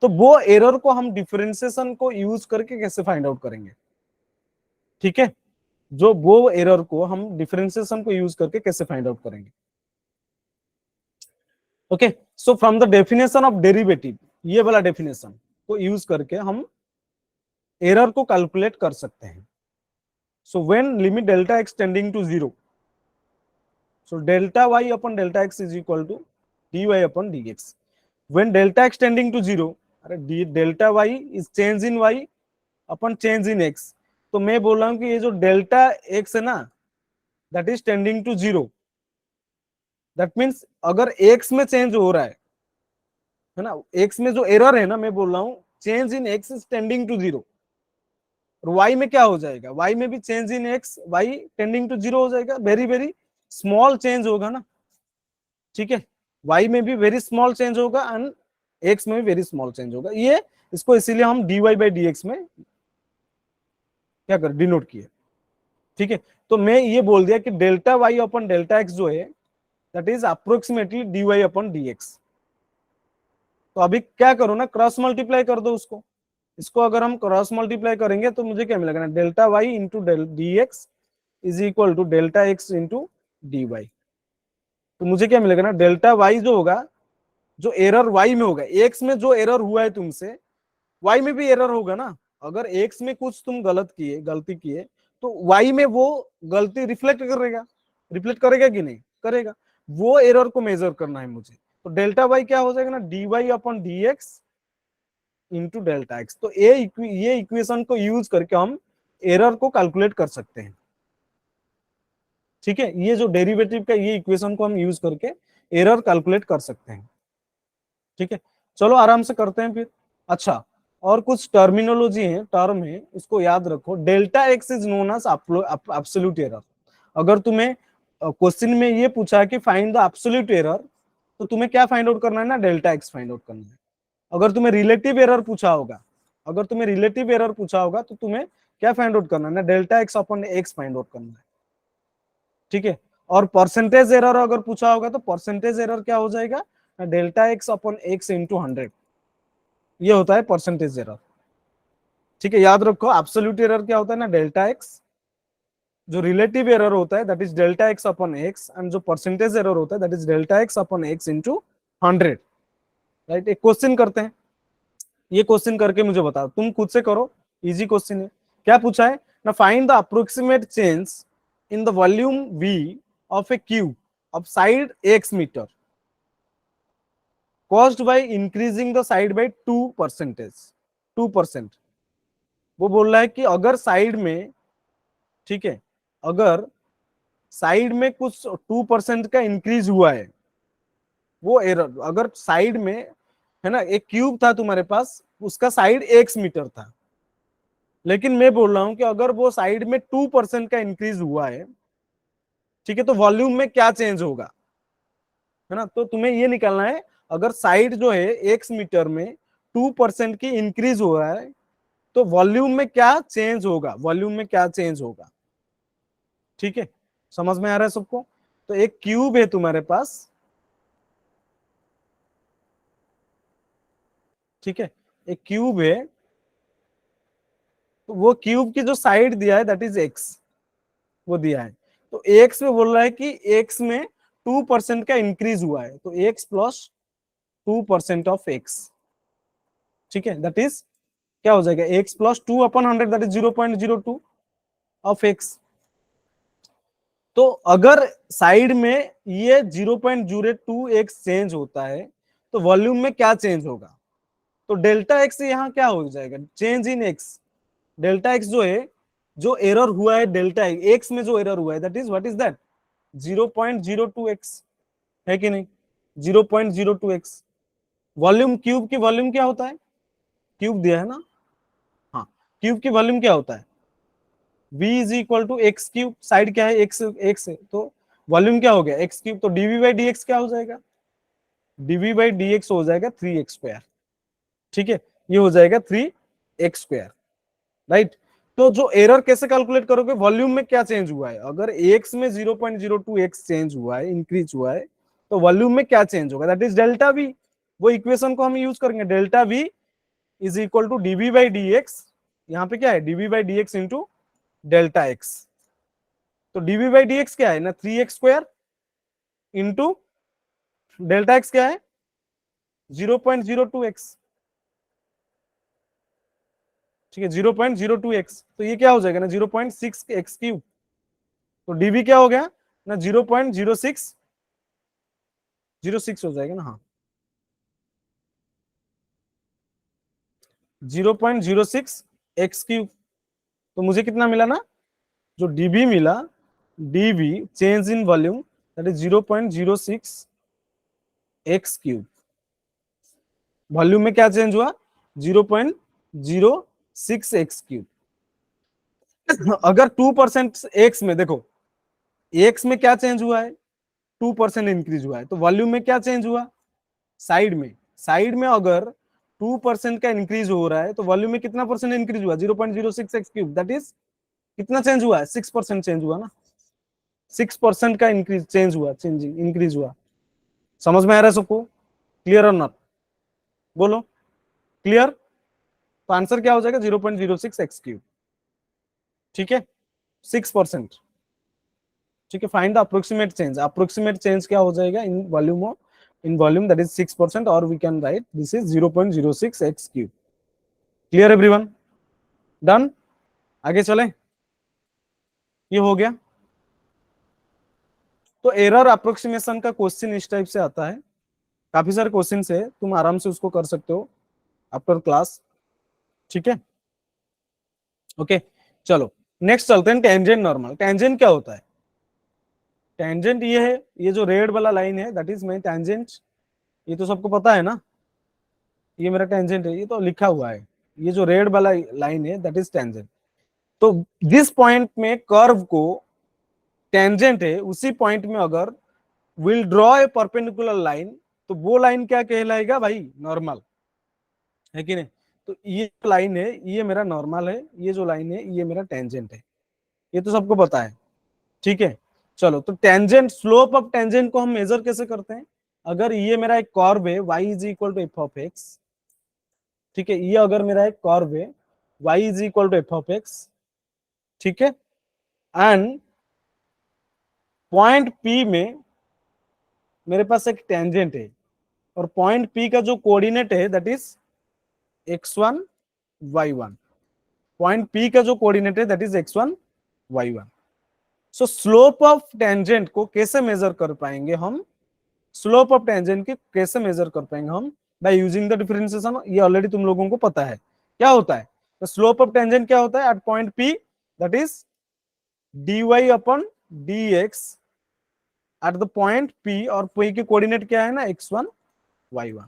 तो वो एरर को हम डिफरेंशिएशन को यूज करके कैसे फाइंड आउट करेंगे? ठीक है, जो वो एरर को हम डिफरेंशिएशन को यूज करके कैसे फाइंड आउट करेंगे? Okay, so from the definition of derivative, ये वाला डेफिनेशन को यूज करके हम एरर को कैलकुलेट कर सकते हैं। So when limit delta x tending to 0, so delta y upon delta x is equal to dy upon dx. When delta x tending to 0, अरे delta y is change in y upon change in x, तो मैं बोल रहा हूं कि ये जो delta x है ना, that is tending to 0, that means अगर x में चेंज हो रहा है ना, x में जो एरर है ना, मैं बोल रहा हूं change in x is tending to 0, और y में क्या हो जाएगा, y में भी change in x, y tending to 0 हो जाएगा, वेरी वेरी स्मॉल चेंज होगा ना, ठीक है, y में भी वेरी स्मॉल चेंज होगा एंड x में भी वेरी स्मॉल चेंज होगा। ये इसको इसीलिए हम dy बाई dx में क्या कर डिनोट किए, ठीक है। तो मैं ये बोल दिया कि डेल्टा y अपन डेल्टा x जो है that is approximately dy upon dx। तो अभी क्या करो ना, क्रॉस मल्टीप्लाई कर दो उसको, इसको अगर हम क्रॉस मल्टीप्लाई करेंगे तो मुझे क्या मिलेगा ना, delta y into d x is equal to delta x into d y. तो मुझे क्या मिलेगा ना, डेल्टा y जो होगा, जो एरर y में होगा, x में जो एरर हुआ है तुमसे, y में भी एरर होगा ना। अगर x में कुछ तुम गलती किए तो y में वो गलती रिफ्लेक्ट करेगा, रिफ्लेक्ट करेगा कि नहीं करेगा, वो एरर को मेजर करना है मुझे। तो डेल्टा y क्या हो जाएगा ना, d y upon d x into delta x. तो ये इक्वेशन को यूज करके हम एरर को कैलकुलेट कर सकते हैं, ठीक है। ये जो डेरिवेटिव का ये इक्वेशन को हम यूज करके एरर कैलकुलेट कर सकते हैं, ठीक है। चलो आराम से करते हैं फिर। अच्छा, और कुछ टर्मिनोलॉजी है, टर्म है, इसको याद रखो। Delta x is known as absolute error. अगर तुम्हें क्वेश्चन में ये पूछा है कि फाइंड द एब्सोल्यूट एरर, तो तुम्हें क्या फाइंड आउट करना है ना, डेल्टा एक्स फाइंड आउट करना है। अगर तुम्हें रिलेटिव एरर पूछा होगा, अगर तुम्हें रिलेटिव एरर पूछा होगा तो तुम्हें क्या फाइंड आउट करना है ना, delta x upon x find out करना है, ठीक है। और परसेंटेज एरर अगर पूछा होगा तो परसेंटेज एरर क्या हो जाएगा, delta x upon x into 100, ये होता है परसेंटेज एरर, ठीक है। याद रखो, एब्सोल्यूट एरर क्या होता है ना, डेल्टा एक्स, जो रिलेटिव एरर होता है that is delta x upon x, and जो परसेंटेज एरर होता है that is delta x upon x into 100, right. एक क्वेश्चन करते हैं, ये क्वेश्चन करके मुझे बताओ, तुम खुद से करो, इजी क्वेश्चन है। क्या पूछा है ना, find the approximate change in the volume v of a cube of side x metre caused by increasing the side by 2%। वो बोल रहा है कि अगर साइड में, ठीक है, अगर साइड में कुछ 2% का इंक्रीज हुआ है, वो एरर, अगर साइड में है ना, एक क्यूब था तुम्हारे पास, उसका साइड x मीटर था, लेकिन मैं बोल रहा हूं कि अगर वो साइड में 2% का इंक्रीज हुआ है, ठीक है, तो वॉल्यूम में क्या चेंज होगा, है ना। तो तुम्हें ये निकालना है, अगर साइड जो है x मीटर में 2% की इंक्रीज हो रहा है, तो वॉल्यूम में क्या चेंज होगा, वॉल्यूम में क्या चेंज होगा, ठीक है। समझ में आ रहा है सबको? तो एक क्यूब है तुम्हारे पास, ठीक है, एक क्यूब है, तो वो क्यूब की जो साइड दिया है दैट इज एक्स, वो दिया है। तो एक्स में बोल रहा है कि एक्स में 2% का इंक्रीज हुआ है, तो एक्स प्लस 2% ऑफ एक्स, ठीक है, दैट इज क्या हो जाएगा, x plus 2/100 that is 0.02 of x. तो अगर साइड में ये 0.02 एक्स चेंज होता है, तो वॉल्यूम में क्या चेंज होगा, तो डेल्टा एक्स यहाँ क्या हो जाएगा, change in x. Delta x जो है, जो एरर हुआ है डेल्टा एक्स में, जो एरर हुआ है that is what is that, 0.02 x, है कि नहीं। 0.02x। वॉल्यूम, क्यूब की वॉल्यूम क्या होता है, क्यूब दिया है ना, हाँ, क्यूब की वॉल्यूम क्या होता है, v is equal to x cube, side क्या है, एक्स, एक्स है, तो वॉल्यूम क्या हो गया एक्स क्यूब, तो डीवी बाई डी एक्स क्या हो जाएगा, डीवी बाई डी एक्स हो जाएगा 3x²। ठीक है, ये हो जाएगा 3x²। राइट, तो जो एरर कैसे कैलकुलेट करोगे, वॉल्यूम में क्या चेंज हुआ है, अगर एक्स में 0.02x चेंज हुआ है, इंक्रीज हुआ है, तो वॉल्यूम में क्या चेंज होगा, दैट इज डेल्टा वी। वो इक्वेशन को हम यूज करेंगे, delta v is equal to d v by d x, यहाँ पे क्या है d v by d x into delta x. तो डीवी बाई डी एक्स क्या है ना, 3x² इंटू डेल्टा एक्स क्या है 0.02x। ठीक है, 0.02x, तो ये क्या हो जाएगा ना 0.6x³। तो डीवी क्या हो गया ना 0.0606 हो जाएगा ना, हाँ 0.06x³। तो मुझे कितना मिला ना, जो डीबी मिला, d v change in volume that is 0.06x³। Volume में क्या चेंज हुआ 0.06x³। अगर 2% एक्स में देखो, एक्स में क्या चेंज हुआ है, 2% इंक्रीज हुआ है, तो वॉल्यूम में क्या चेंज हुआ, साइड में, साइड में अगर 2% का इंक्रीज हो रहा है, तो वॉल्यूम में कितना परसेंट इंक्रीज हुआ 0.06x³, दैट इज कितना चेंज हुआ है 6% चेंज हुआ ना, 6% का इंक्रीज चेंज हुआ, चेंजिंग इंक्रीज हुआ। समझ में आ रहा है सबको, क्लियर और नॉट, बोलो क्लियर। तो आंसर क्या हो जाएगा 0.06x³। ठीक है, 6%। ठीक है, find the approximate change, approximate change क्या हो जाएगा in volume, in volume that is 6%, और we can write this is 0.06x³। Clear everyone, done, आगे चले, ये हो गया। तो एरर अप्रोक्सीमेशन का क्वेश्चन इस टाइप से आता है, काफी सारे क्वेश्चन है, तुम आराम से उसको कर सकते हो आफ्टर क्लास। ठीक है, ओके, चलो नेक्स्ट चलते हैं, टेंजेंट नॉर्मल। टेंजेंट क्या होता है, टेंजेंट ये है, ये जो रेड वाला लाइन है दैट इज माय टेंजेंट, ये तो सबको पता है ना, ये मेरा टेंजेंट है, ये तो लिखा हुआ है, ये जो रेड वाला लाइन है दैट इज टेंजेंट। तो जिस पॉइंट में कर्व को टेंजेंट है, उसी पॉइंट में अगर will draw a perpendicular line, तो वो लाइन क्या कहलाएगा भाई, नॉर्मल, है कि नहीं। तो ये लाइन है, ये मेरा नॉर्मल है, ये जो लाइन है ये मेरा टेंजेंट है, ये तो सबको पता है। ठीक है, चलो, तो टेंजेंट, स्लोप ऑफ टेंजेंट को हम मेजर कैसे करते हैं, अगर ये मेरा एक कर्व है y is equal to f of x, ठीक है, ये अगर मेरा एक कर्व है y is equal to f of x, ठीक है, एंड पॉइंट P में मेरे पास एक टेंजेंट है, और पॉइंट P का जो कोऑर्डिनेट है that is x1 y1, point P का जो कोऑर्डिनेट है that is x1 y1। So slope of tangent को कैसे मेजर कर पाएंगे हम, स्लोप ऑफ टेंजेंट की कैसे मेजर कर पाएंगे हम, बाय यूजिंग द डिफरेंशिएशन, ये ऑलरेडी तुम लोगों को पता है क्या होता है। तो स्लोप ऑफ टेंजेंट क्या होता है at point P, that is dy upon dx at the point P, और P के कोऑर्डिनेट क्या है ना x1 y1,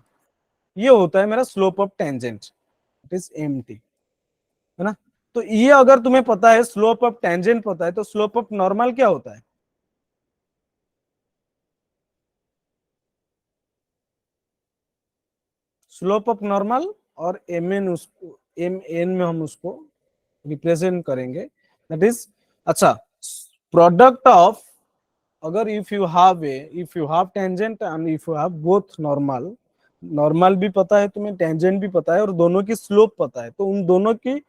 ये होता है मेरा slope of tangent, it is mt, है ना। तो ये अगर तुम्हें पता है, स्लोप ऑफ टेंजेंट पता है, तो स्लोप ऑफ नॉर्मल क्या होता है, स्लोप ऑफ नॉर्मल, और एम एन, उसको एम एन में हम उसको रिप्रेजेंट करेंगे, दैट इज, अच्छा, प्रोडक्ट ऑफ, अगर if you have tangent and if you have both normal, normal भी पता है तुम्हें, टेंजेंट भी पता है, और दोनों की स्लोप पता है, तो उन दोनों की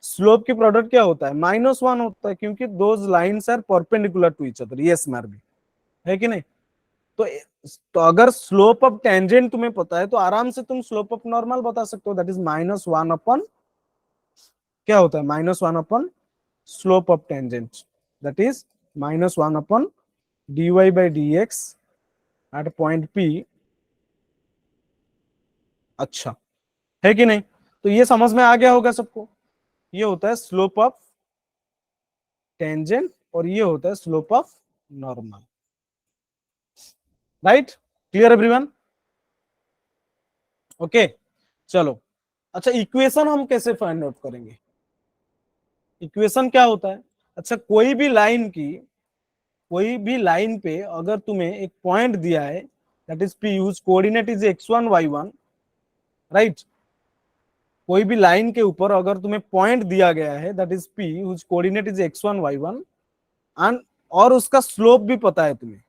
स्लोप की प्रोडक्ट क्या होता है -1 होता है, क्योंकि those lines are perpendicular to each other, yes मार भी, है कि नहीं। तो तो अगर स्लोप ऑफ टेंजेंट तुम्हें पता है, तो आराम से तुम स्लोप ऑफ नॉर्मल बता सकते हो, दैट इज -1 अपन, क्या होता है -1 upon slope of tangent, that is -1 upon dy by d x at point P। अच्छा, है कि नहीं, तो ये समझ में आ गया होगा सबको, ये होता है स्लोप ऑफ टेंजेंट, और ये होता है slope of normal, right. Clear everyone? Okay, चलो। अच्छा, इक्वेशन हम कैसे फाइंड आउट करेंगे? इक्वेशन क्या होता है? अच्छा, कोई भी लाइन पे अगर तुम्हें एक पॉइंट दिया है, that is P, use coordinate is x1 y1, right? कोई भी लाइन के ऊपर अगर तुम्हें पॉइंट दिया गया है, that is P, use coordinate is x1 y1, and और उसका स्लोप भी पता है तुम्हें,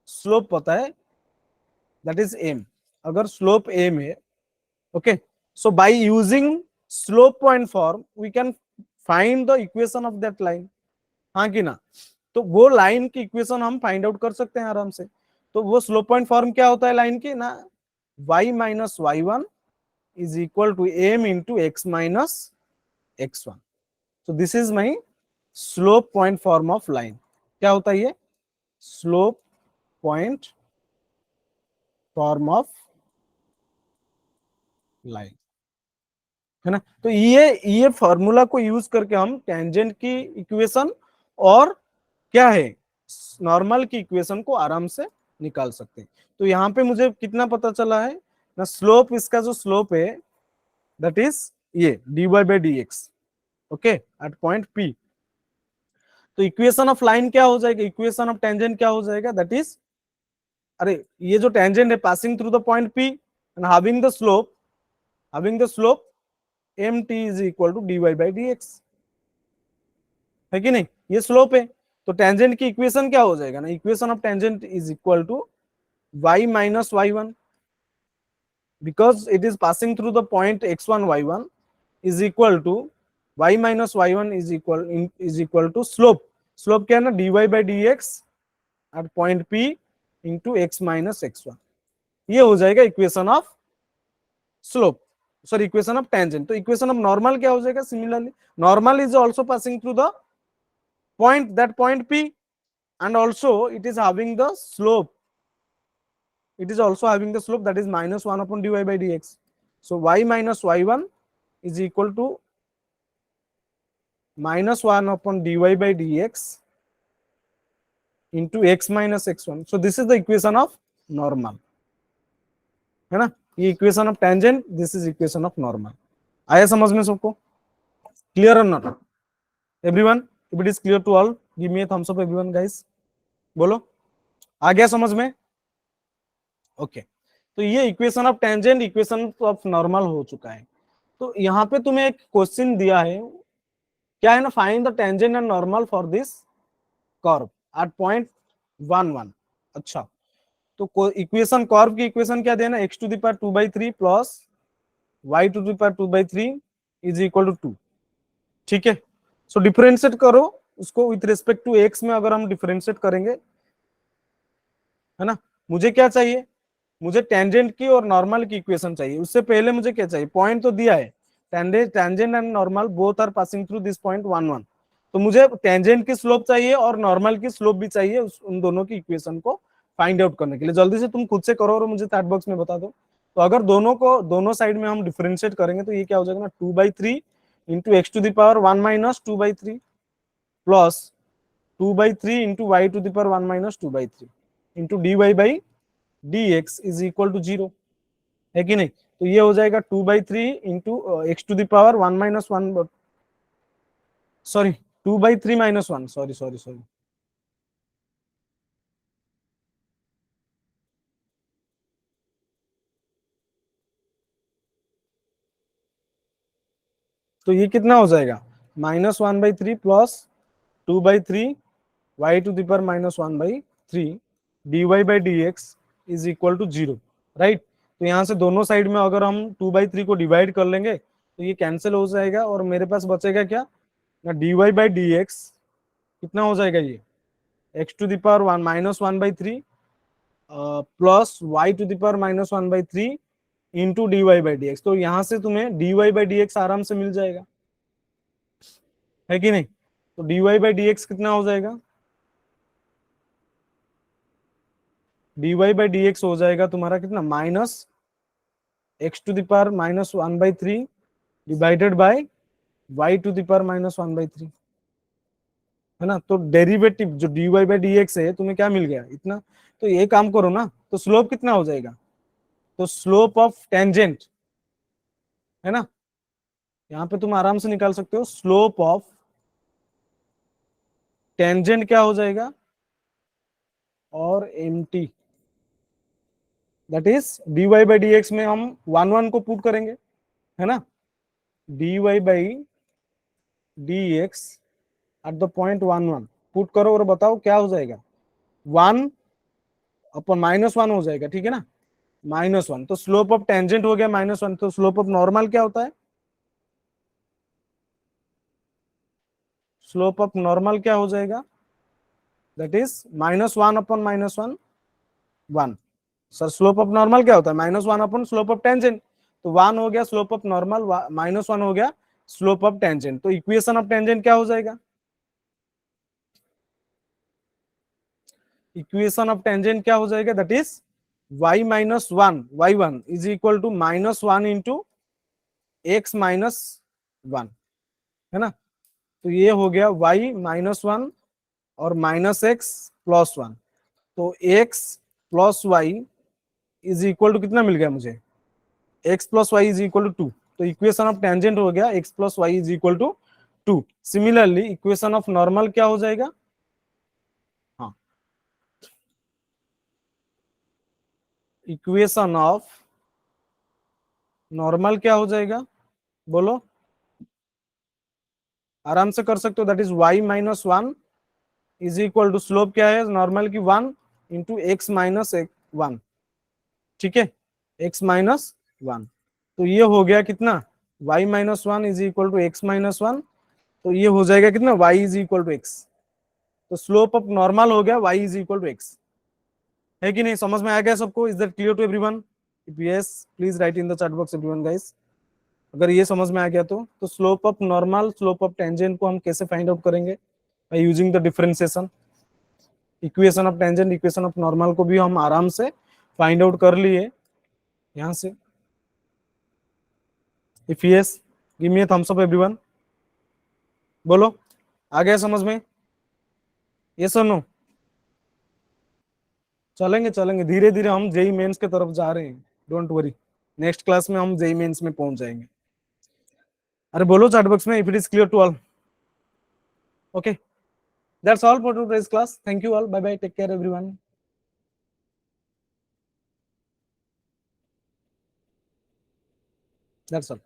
स्लोप पता है, दैट इज एम। अगर स्लोप एम है, okay, so by using slope point form we can find the equation of that line, हाँ कि ना? तो वो लाइन की इक्वेशन हम फाइंड आउट कर सकते हैं आराम से। तो वो स्लोप पॉइंट फॉर्म क्या होता है लाइन की ना? y minus y one is equal to m into x minus x one. so this is my slope point form of line। क्या होता है ये? Slope point form of line, है ना? तो ये फॉर्मूला को यूज करके हम टेंजेंट की इक्वेशन और क्या है, नॉर्मल की इक्वेशन को आराम से निकाल सकते हैं। तो यहाँ पे मुझे कितना पता चला है ना? स्लोप, इसका जो स्लोप है दैट इज ये dy by d x, okay, at point P. तो इक्वेशन ऑफ लाइन क्या हो जाएगा? इक्वेशन ऑफ टेंजेंट क्या हो जाएगा? दैट इज, अरे ये जो टेंजेंट है passing through the point P and having the slope mt is equal to dy by dx, है कि नहीं? ये स्लोप है, तो टेंजेंट की इक्वेशन क्या हो जाएगा ना? Equation of tangent is equal to y minus y one, because it is passing through the point x1 y1 is equal to y minus y1 is equal to slope क्या है ना? dy by dx at point p into x minus x1। ये हो जाएगा equation of slope, sorry equation of tangent. तो equation of normal क्या हो जाएगा? Similarly normal is also passing through the point p and also it is having the slope, that is minus 1 upon dy by dx। so y minus y1 is equal to minus 1 upon dy by dx into x minus x1। so this is the equation of normal, है ना? ये equation of tangent, this is equation of normal. आया समझ में सबको? Clear or not everyone? If it is clear to all give me a thumbs up everyone guys, बोलो आ गया समझ में? ओके, तो ये equation of tangent, equation of normal हो चुका है। तो यहाँ पे तुम्हें एक क्वेश्चन दिया है, क्या है ना? Find the tangent and normal for this curve at point 1 1। अच्छा, तो इक्वेशन, कर्व की इक्वेशन क्या देना? x to the power 2/3 plus y to the power 2/3 is equal to 2, ठीक है? सो डिफरेंशिएट करो उसको विथ रिस्पेक्ट टू x में। अगर हम डिफरेंशिएट करेंगे, है ना, मुझे क्या चाहिए? मुझे टेंजेंट की और नॉर्मल की इक्वेशन चाहिए। उससे पहले मुझे क्या चाहिए? पॉइंट तो दिया है, tangent and normal both are passing through this point 1 1। तो मुझे टेंजेंट की स्लोप चाहिए और नॉर्मल की स्लोप भी चाहिए उन दोनों की इक्वेशन को फाइंड आउट करने के लिए। जल्दी से तुम खुद से करो और मुझे चैट बॉक्स में बता दो। तो अगर दोनों साइड में हम डिफरेंशिएट करेंगे तो ये क्या हो जाएगा ना? 2/3 into x to the power 1 minus 2/3 plus 2/3 into y to the power 1 minus 2/3 into d y by d x is equal to 0, है कि नहीं? तो ये हो जाएगा 2/3 into x to the power 1 minus 1, sorry 2/3 minus 1, sorry sorry sorry, तो ये कितना हो जाएगा? -1/3 plus 2/3 y to the power -1/3 dy by d x is equal to 0, right? तो यहाँ से दोनों साइड में अगर हम 2/3 को डिवाइड कर लेंगे तो ये कैंसिल हो जाएगा और मेरे पास बचेगा क्या ना? dy बाई डी एक्स कितना हो जाएगा? ये x to the power 1 -1/3 plus y to the power -1/3 into d y by d x. तो यहाँ से तुम्हें d y by d x आराम से मिल जाएगा, है कि नहीं? तो d y by d x कितना हो जाएगा? D y by d x हो जाएगा तुम्हारा कितना? Minus x to the power -1/3 divided by y to the power -1/3, है ना। तो डेरिवेटिव जो dy बाई डी एक्स है तुम्हें क्या मिल गया इतना। तो ये काम करो ना, तो स्लोप कितना हो जाएगा, तो स्लोप ऑफ टेंजेंट, है ना, यहाँ पे तुम आराम से निकाल सकते हो, स्लोप ऑफ टेंजेंट क्या हो जाएगा, और M T, that is dy by d x में हम 1 को पुट करेंगे, है ना, dy by d x at the point 1 put करो और बताओ क्या हो जाएगा, 1 माइनस 1 हो जाएगा, ठीक है ना, -1। तो स्लोप ऑफ टेंजेंट हो गया -1। तो स्लोप ऑफ नॉर्मल क्या होता है, स्लोप ऑफ नॉर्मल क्या हो जाएगा, that is -1 1। Sir slope of normal क्या होता है, -1 स्लोप ऑफ टेंजेंट। तो 1 हो गया स्लोप ऑफ नॉर्मल, -1 हो गया स्लोप ऑफ टेंजेंट। तो इक्वेशन ऑफ टेंजेंट क्या हो जाएगा, इक्वेशन ऑफ टेंजेंट क्या हो जाएगा, that is y-1 y1 is equal to -1 into x-1, है ना। तो ये हो गया y-1 और -x+1। तो x+y इज इक्वल टू कितना मिल गया मुझे, x+y इज इक्वल टू 2। तो इक्वेशन ऑफ टेंजेंट हो गया x+y is equal to 2। Similarly equation of normal क्या हो जाएगा, हाँ, इक्वेशन ऑफ नॉर्मल क्या हो जाएगा, बोलो, आराम से कर सकते हो, that is y-1 is equal to slope क्या है नॉर्मल की 1 इंटू x-1, ठीक है, x-1। तो ये हो गया कितना, y-1 is equal to x-1। तो ये हो जाएगा कितना, y is equal to x। तो स्लोप ऑफ नॉर्मल हो गया y is equal to x, है कि नहीं, समझ में आ गया सबको, is that clear to everyone, if yes please write in the chat box everyone guys, अगर ये समझ में आ गया तो slope of normal slope of tangent को हम कैसे फाइंड आउट करेंगे, by using the differentiation. Equation of tangent equation of normal को भी हम आराम से फाइंड आउट कर लिए यहां से। If yes give me a thumbs up everyone, बोलो आ गया समझ में, यस और नो। चलेंगे चलेंगे धीरे धीरे, हम जेई मेंस के तरफ जा रहे हैं, डोंट वरी, नेक्स्ट क्लास में हम जेई मेंस में पहुंच जाएंगे। अरे बोलो चैट बॉक्स में if it is clear to all. Okay, that's all for today's class, thank you all, bye bye, take care everyone, that's all.